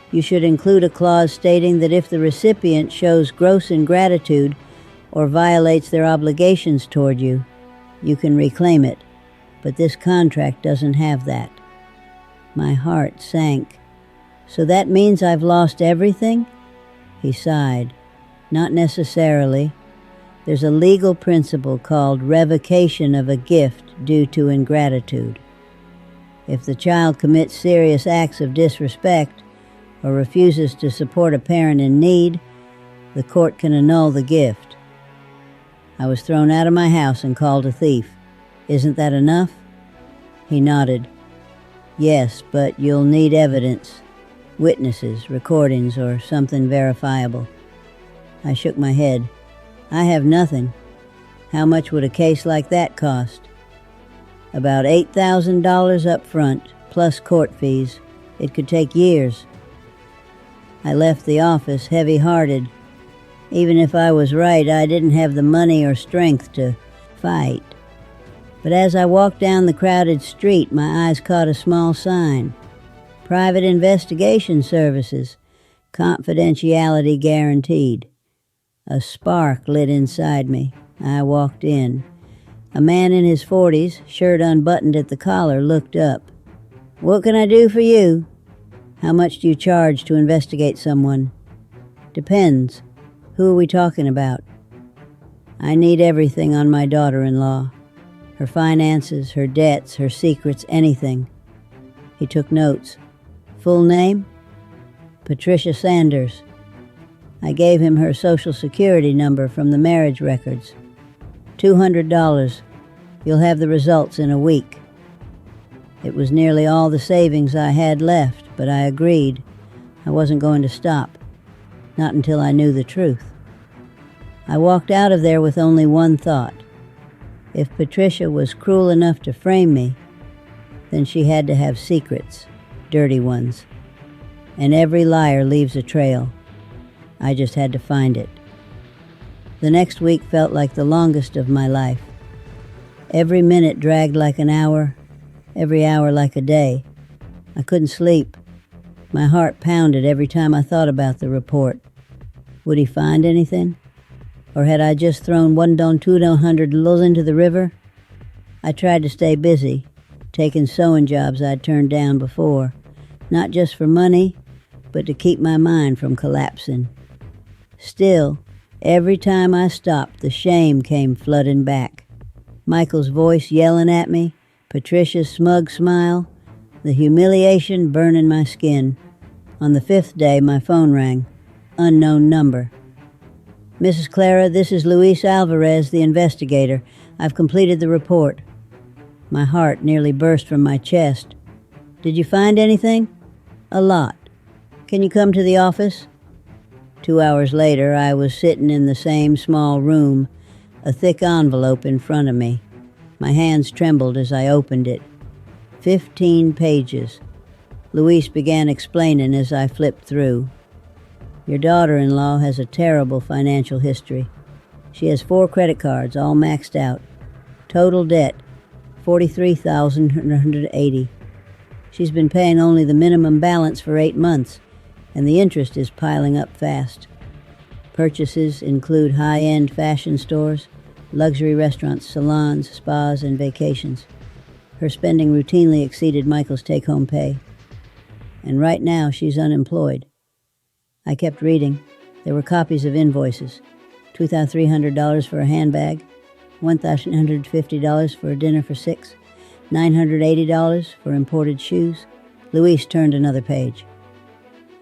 you should include a clause stating that if the recipient shows gross ingratitude or violates their obligations toward you, you can reclaim it, but this contract doesn't have that." My heart sank. "So that means I've lost everything?" He sighed. "Not necessarily. There's a legal principle called revocation of a gift due to ingratitude. If the child commits serious acts of disrespect or refuses to support a parent in need, the court can annul the gift. I was thrown out of my house and called a thief. Isn't that enough?" He nodded. "Yes, but you'll need evidence, witnesses, recordings, or something verifiable." I shook my head. "I have nothing. How much would a case like that cost?" "About $8,000 up front, plus court fees. It could take years." I left the office heavy-hearted. Even if I was right, I didn't have the money or strength to fight. But as I walked down the crowded street, my eyes caught a small sign. "Private Investigation Services. Confidentiality guaranteed." A spark lit inside me. I walked in. A man in his 40s, shirt unbuttoned at the collar, looked up. "What can I do for you?" "How much do you charge to investigate someone?" "Depends. Who are we talking about?" "I need everything on my daughter-in-law. Her finances, her debts, her secrets, anything." He took notes. "Full name?" "Patricia Sanders." I gave him her Social Security number from the marriage records. $200. You'll have the results in a week. It was nearly all the savings I had left, but I agreed. I wasn't going to stop. Not until I knew the truth. I walked out of there with only one thought. If Patricia was cruel enough to frame me, then she had to have secrets, dirty ones. And every liar leaves a trail. I just had to find it. The next week felt like the longest of my life. Every minute dragged like an hour, every hour like a day. I couldn't sleep. My heart pounded every time I thought about the report. Would he find anything? Or had I just thrown $1,200 into the river? I tried to stay busy, taking sewing jobs I'd turned down before, not just for money, but to keep my mind from collapsing. Still, every time I stopped, the shame came flooding back. Michael's voice yelling at me, Patricia's smug smile, the humiliation burning my skin. On the 5th day, my phone rang. Unknown number. "Mrs. Clara, this is Luis Alvarez, the investigator. I've completed the report. My heart nearly burst from my chest. Did you find anything? A lot. Can you come to the office? 2 hours later, I was sitting in the same small room, a thick envelope in front of me. My hands trembled as I opened it. 15 pages. Luis began explaining as I flipped through. Your daughter-in-law has a terrible financial history. She has 4 credit cards, all maxed out. Total debt, $43,180. She's been paying only the minimum balance for 8 months, and the interest is piling up fast. Purchases include high-end fashion stores, luxury restaurants, salons, spas, and vacations. Her spending routinely exceeded Michael's take-home pay. And right now, she's unemployed. I kept reading. There were copies of invoices. $2,300 for a handbag, $1,150 for a dinner for 6, $980 for imported shoes. Luis turned another page.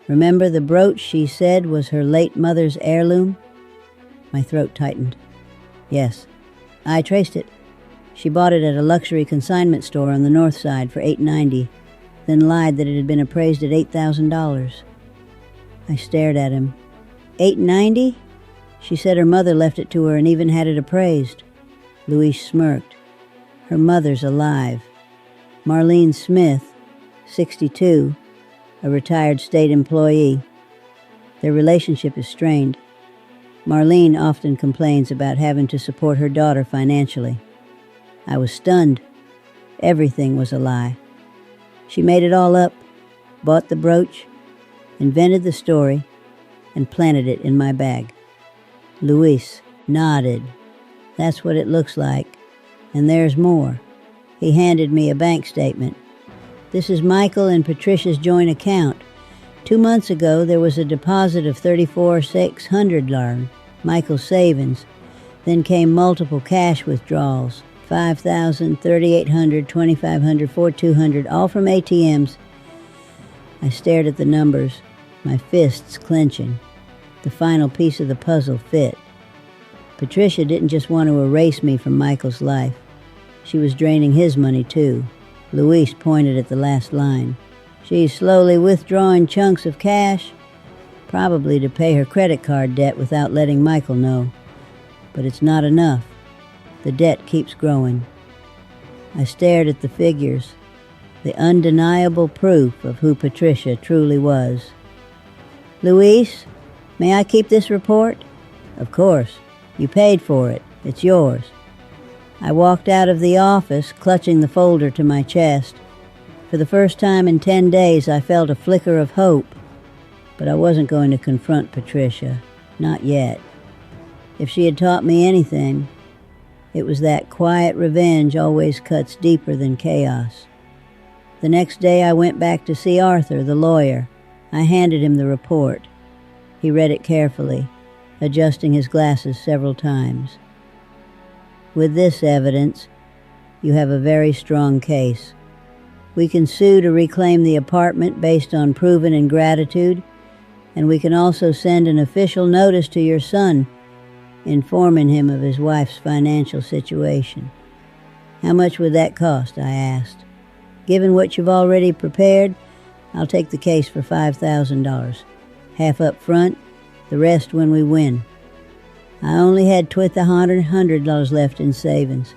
Remember the brooch she said was her late mother's heirloom? My throat tightened. Yes, I traced it. She bought it at a luxury consignment store on the north side for $890, then lied that it had been appraised at $8,000. I stared at him. $890? She said her mother left it to her and even had it appraised. Luis smirked. Her mother's alive. Marlene Smith, 62, a retired state employee. Their relationship is strained. Marlene often complains about having to support her daughter financially. I was stunned. Everything was a lie. She made it all up, bought the brooch, invented the story, and planted it in my bag. Luis nodded. That's what it looks like. And there's more. He handed me a bank statement. This is Michael and Patricia's joint account. 2 months ago, there was a deposit of $34,600, Michael's savings. Then came multiple cash withdrawals, $5,000, $3,800, $2,500, $4,200, all from ATMs. I stared at the numbers, my fists clenching. The final piece of the puzzle fit. Patricia didn't just want to erase me from Michael's life. She was draining his money too. Luis pointed at the last line. She's slowly withdrawing chunks of cash, probably to pay her credit card debt without letting Michael know. But it's not enough. The debt keeps growing. I stared at the figures, the undeniable proof of who Patricia truly was. Luis, may I keep this report? Of course. You paid for it. It's yours. I walked out of the office, clutching the folder to my chest. For the first time in 10 days, I felt a flicker of hope. But I wasn't going to confront Patricia. Not yet. If she had taught me anything, it was that quiet revenge always cuts deeper than chaos. The next day I went back to see Arthur, the lawyer. I handed him the report. He read it carefully, adjusting his glasses several times. With this evidence, you have a very strong case. We can sue to reclaim the apartment based on proven ingratitude, and we can also send an official notice to your son, informing him of his wife's financial situation. How much would that cost? I asked. Given what you've already prepared, I'll take the case for $5,000. Half up front, the rest when we win. I only had $2,100 left in savings.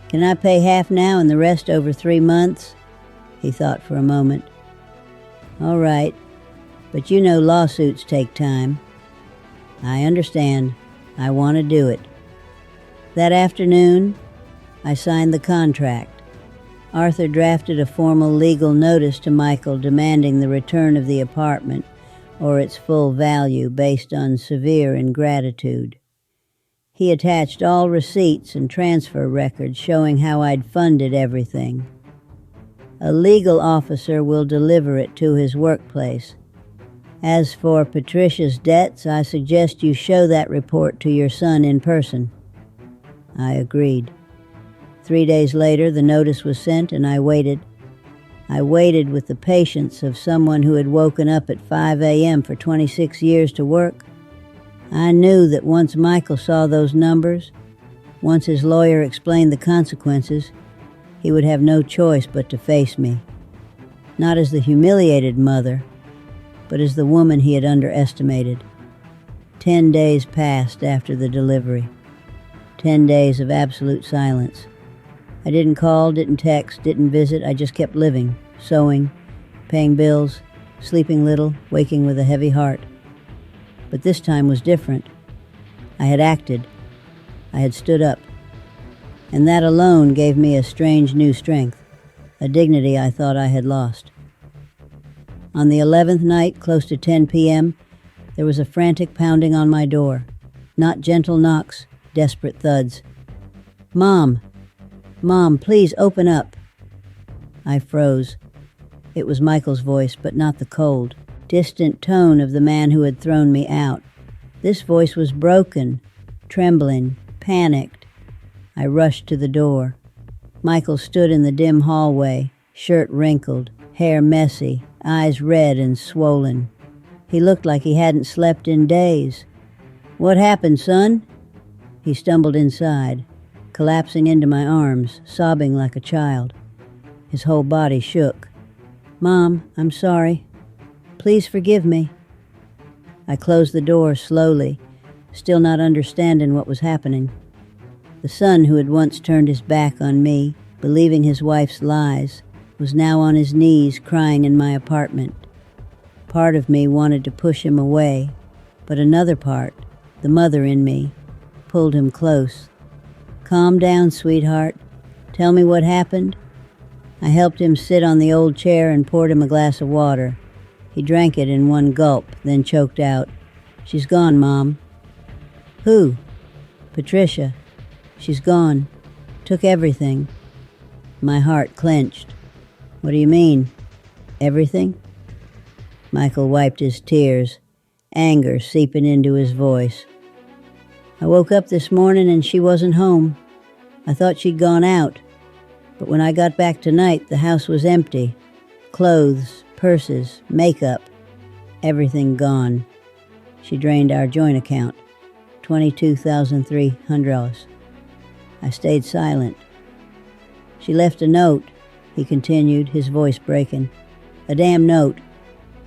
Can I pay half now and the rest over 3 months? He thought for a moment. All right, but you know lawsuits take time. I understand. I want to do it. That afternoon, I signed the contract. Arthur drafted a formal legal notice to Michael demanding the return of the apartment or its full value based on severe ingratitude. He attached all receipts and transfer records showing how I'd funded everything. A legal officer will deliver it to his workplace. As for Patricia's debts, I suggest you show that report to your son in person. I agreed. 3 days later, the notice was sent, and I waited. I waited with the patience of someone who had woken up at 5 a.m. for 26 years to work. I knew that once Michael saw those numbers, Once his lawyer explained the consequences, he would have no choice but to face me. Not as the humiliated mother, but as the woman he had underestimated. 10 days passed after the delivery. 10 days of absolute silence. I didn't call, didn't text, didn't visit. I just kept living, sewing, paying bills, sleeping little, waking with a heavy heart. But this time was different. I had acted. I had stood up. And that alone gave me a strange new strength, a dignity I thought I had lost. On the 11th night, close to 10 p.m., there was a frantic pounding on my door. Not gentle knocks, desperate thuds. "Mom! Mom, please open up!" I froze. It was Michael's voice, but not the cold, distant tone of the man who had thrown me out. This voice was broken, trembling, panicked. I rushed to the door. Michael stood in the dim hallway, shirt wrinkled, hair messy, eyes red and swollen. He looked like he hadn't slept in days. "What happened, son?" He stumbled inside, collapsing into my arms, sobbing like a child. His whole body shook. "Mom, I'm sorry. Please forgive me." I closed the door slowly, still not understanding what was happening. The son who had once turned his back on me, believing his wife's lies, was now on his knees crying in my apartment. Part of me wanted to push him away, but another part, the mother in me, pulled him close. "Calm down, sweetheart. Tell me what happened." I helped him sit on the old chair and poured him a glass of water. He drank it in one gulp, then choked out, "She's gone, Mom." "Who?" "Patricia. She's gone. Took everything." My heart clenched. "What do you mean? Everything?" Michael wiped his tears, anger seeping into his voice. "I woke up this morning and she wasn't home. I thought she'd gone out. But when I got back tonight, the house was empty. Clothes, purses, makeup, everything gone. She drained our joint account, $22,300. I stayed silent. She left a note," he continued, his voice breaking. "A damn note.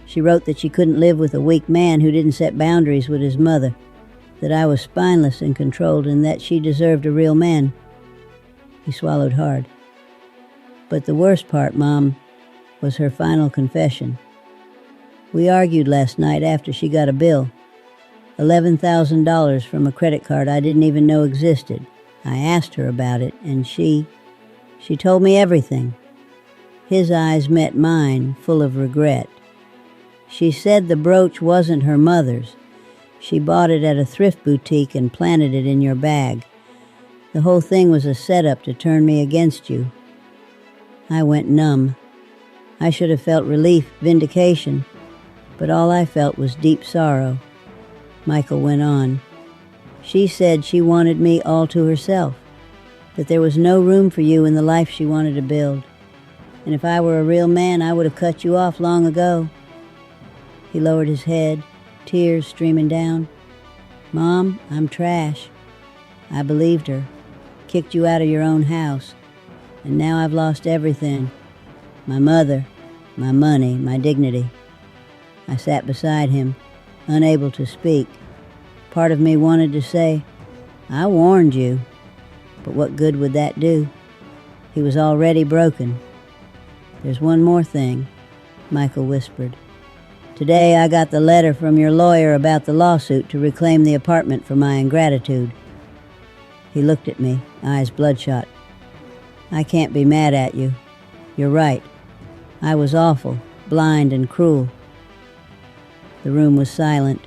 She wrote that she couldn't live with a weak man who didn't set boundaries with his mother, that I was spineless and controlled, and that she deserved a real man." He swallowed hard. "But the worst part, Mom, was her final confession. We argued last night after she got a bill. $11,000 from a credit card I didn't even know existed. I asked her about it, and she told me everything." His eyes met mine, full of regret. "She said the brooch wasn't her mother's. She bought it at a thrift boutique and planted it in your bag. The whole thing was a setup to turn me against you." I went numb. I should have felt relief, vindication, but all I felt was deep sorrow. Michael went on. "She said she wanted me all to herself, that there was no room for you in the life she wanted to build. And if I were a real man, I would have cut you off long ago." He lowered his head, tears streaming down. "Mom, I'm trash. I believed her, kicked you out of your own house, and now I've lost everything. My mother, my money, my dignity." I sat beside him, unable to speak. Part of me wanted to say, "I warned you," but what good would that do? He was already broken. "There's one more thing," Michael whispered. "Today I got the letter from your lawyer about the lawsuit to reclaim the apartment for my ingratitude." He looked at me, eyes bloodshot. "I can't be mad at you. You're right. I was awful, blind and cruel." The room was silent.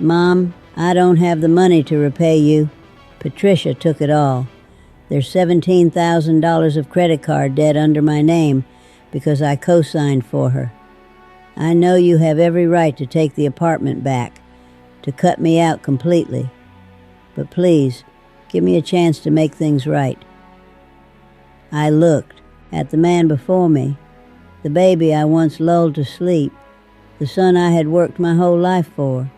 "Mom, I don't have the money to repay you. Patricia took it all. There's $17,000 of credit card debt under my name because I co-signed for her. I know you have every right to take the apartment back, to cut me out completely. But please, give me a chance to make things right." I looked at the man before me, the baby I once lulled to sleep, the son I had worked my whole life for,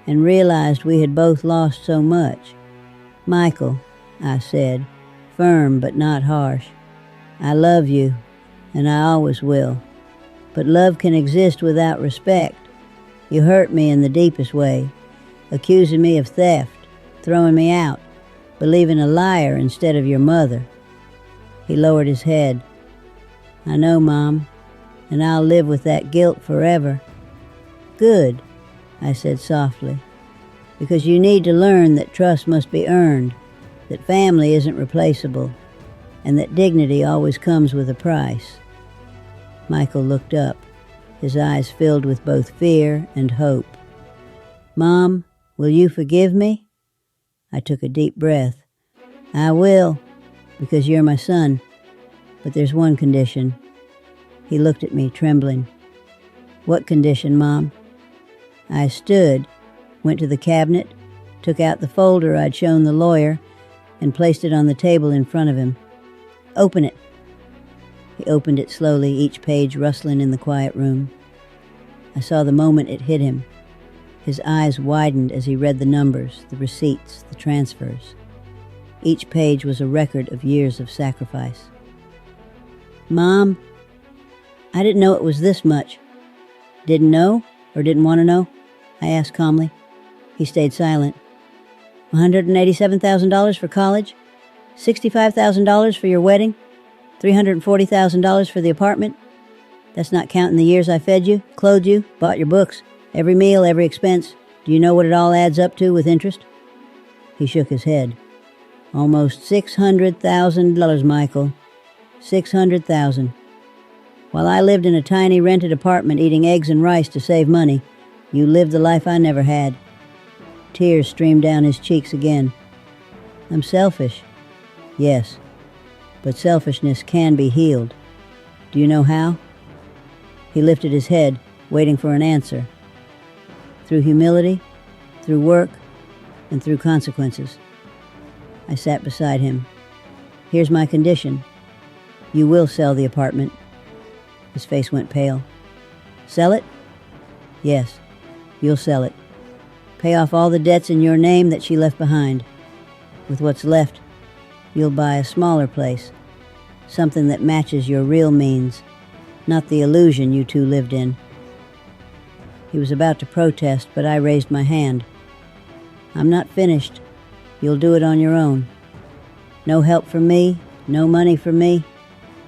and realized we had both lost so much. Michael, I said, firm but not harsh, I love you, and I always will. But love can exist without respect. You hurt me in the deepest way, accusing me of theft, throwing me out, believing a liar instead of your mother. He lowered his head. I know, Mom, and I'll live with that guilt forever. Good, I said softly, because you need to learn that trust must be earned, that family isn't replaceable, and that dignity always comes with a price. Michael looked up, his eyes filled with both fear and hope. Mom, will you forgive me? I took a deep breath. I will, because you're my son. But there's one condition. He looked at me, trembling. What condition, Mom? I stood, went to the cabinet, took out the folder I'd shown the lawyer, and placed it on the table in front of him. Open it. He opened it slowly, each page rustling in the quiet room. I saw the moment it hit him. His eyes widened as he read the numbers, the receipts, the transfers. Each page was a record of years of sacrifice. Mom, I didn't know it was this much. Didn't know or didn't want to know? I asked calmly. He stayed silent. $187,000 for college? $65,000 for your wedding? $340,000 for the apartment? That's not counting the years I fed you, clothed you, bought your books, every meal, every expense. Do you know what it all adds up to with interest? He shook his head. Almost $600,000, Michael. $600,000. While I lived in a tiny rented apartment eating eggs and rice to save money, you lived the life I never had. Tears streamed down his cheeks again. I'm selfish. Yes, but selfishness can be healed. Do you know how? He lifted his head, waiting for an answer. Through humility, through work, and through consequences. I sat beside him. Here's my condition. You will sell the apartment. His face went pale. Sell it? Yes, you'll sell it. Pay off all the debts in your name that she left behind. With what's left, you'll buy a smaller place, something that matches your real means, not the illusion you two lived in. He was about to protest, but I raised my hand. I'm not finished. You'll do it on your own. No help from me, no money from me,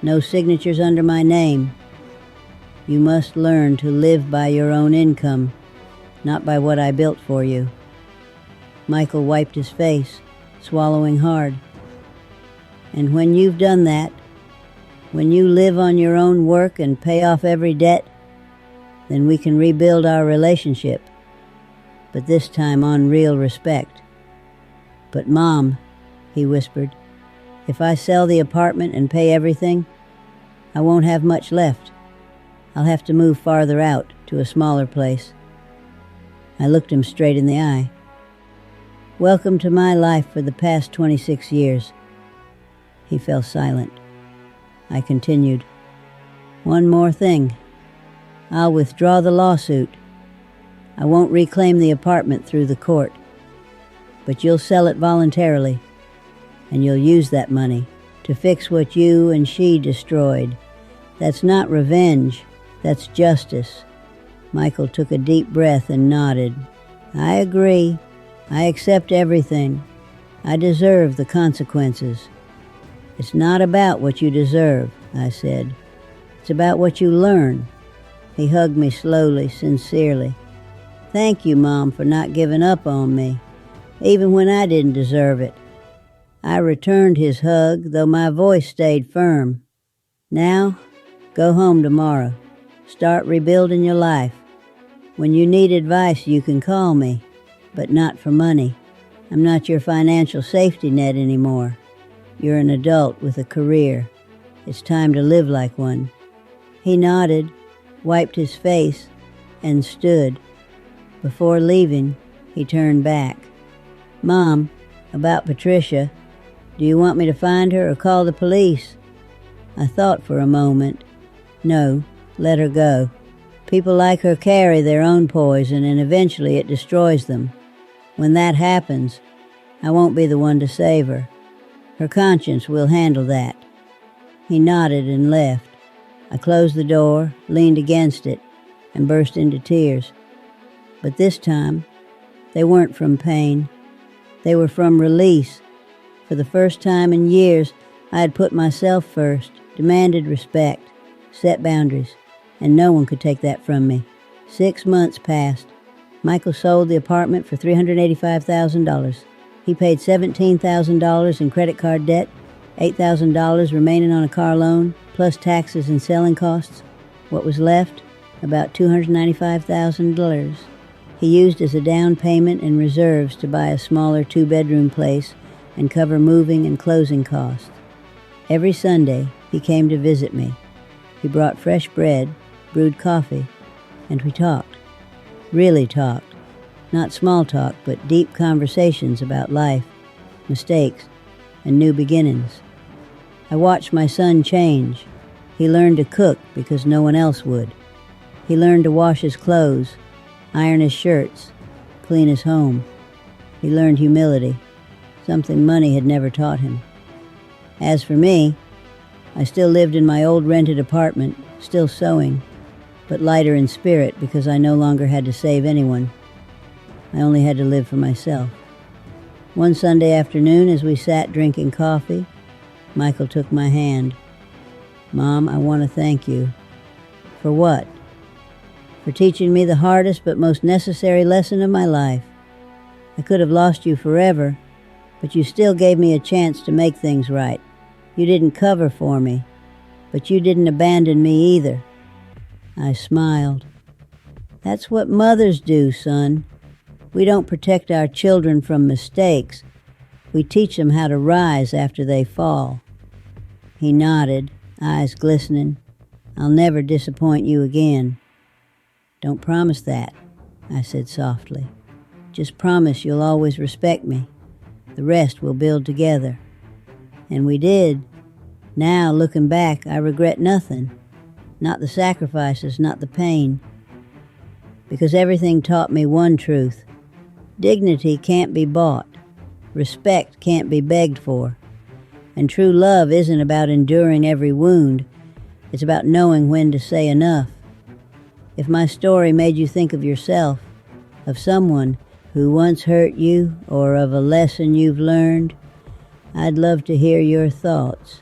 no signatures under my name. You must learn to live by your own income, not by what I built for you. Michael wiped his face, swallowing hard. And when you've done that, when you live on your own work and pay off every debt, then we can rebuild our relationship, but this time on real respect. But Mom, he whispered, if I sell the apartment and pay everything, I won't have much left. I'll have to move farther out to a smaller place. I looked him straight in the eye. Welcome to my life for the past 26 years. He fell silent. I continued. One more thing. I'll withdraw the lawsuit. I won't reclaim the apartment through the court. But you'll sell it voluntarily, and you'll use that money to fix what you and she destroyed. That's not revenge. That's justice. Michael took a deep breath and nodded. I agree. I accept everything. I deserve the consequences. It's not about what you deserve, I said. It's about what you learn. He hugged me slowly, sincerely. Thank you, Mom, for not giving up on me, even when I didn't deserve it. I returned his hug, though my voice stayed firm. Now, go home tomorrow. Start rebuilding your life. When you need advice, you can call me, but not for money. I'm not your financial safety net anymore. You're an adult with a career. It's time to live like one. He nodded, wiped his face, and stood. Before leaving, he turned back. Mom, about Patricia, do you want me to find her or call the police? I thought for a moment. No, let her go. People like her carry their own poison, and eventually it destroys them. When that happens, I won't be the one to save her. Her conscience will handle that." He nodded and left. I closed the door, leaned against it, and burst into tears. But this time, they weren't from pain. They were from release. For the first time in years, I had put myself first, demanded respect, set boundaries, and no one could take that from me. 6 months passed. Michael sold the apartment for $385,000. He paid $17,000 in credit card debt, $8,000 remaining on a car loan, plus taxes and selling costs. What was left? About $295,000. He used as a down payment and reserves to buy a smaller 2-bedroom place and cover moving and closing costs. Every Sunday, he came to visit me. He brought fresh bread, brewed coffee, and we talked. Really talked. Not small talk, but deep conversations about life, mistakes, and new beginnings. I watched my son change. He learned to cook because no one else would. He learned to wash his clothes, iron his shirts, clean his home. He learned humility, something money had never taught him. As for me, I still lived in my old rented apartment, still sewing, but lighter in spirit because I no longer had to save anyone. I only had to live for myself. One Sunday afternoon, as we sat drinking coffee, Michael took my hand. "Mom, I want to thank you." "For what?" "For teaching me the hardest but most necessary lesson of my life. I could have lost you forever, but you still gave me a chance to make things right. You didn't cover for me, but you didn't abandon me either." I smiled. "That's what mothers do, son. We don't protect our children from mistakes. We teach them how to rise after they fall." He nodded, eyes glistening. "I'll never disappoint you again." "Don't promise that," I said softly. "Just promise you'll always respect me. The rest we'll build together." And we did. Now, looking back, I regret nothing. Not the sacrifices, not the pain. Because everything taught me one truth. Dignity can't be bought. Respect can't be begged for. And true love isn't about enduring every wound. It's about knowing when to say enough. If my story made you think of yourself, of someone who once hurt you, or of a lesson you've learned, I'd love to hear your thoughts.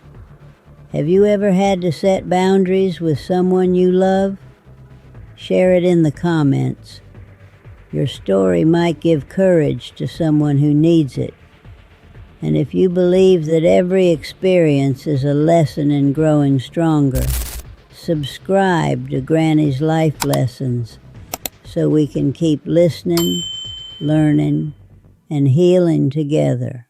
Have you ever had to set boundaries with someone you love? Share it in the comments. Your story might give courage to someone who needs it. And if you believe that every experience is a lesson in growing stronger, subscribe to Granny's Life Lessons so we can keep listening, learning, and healing together.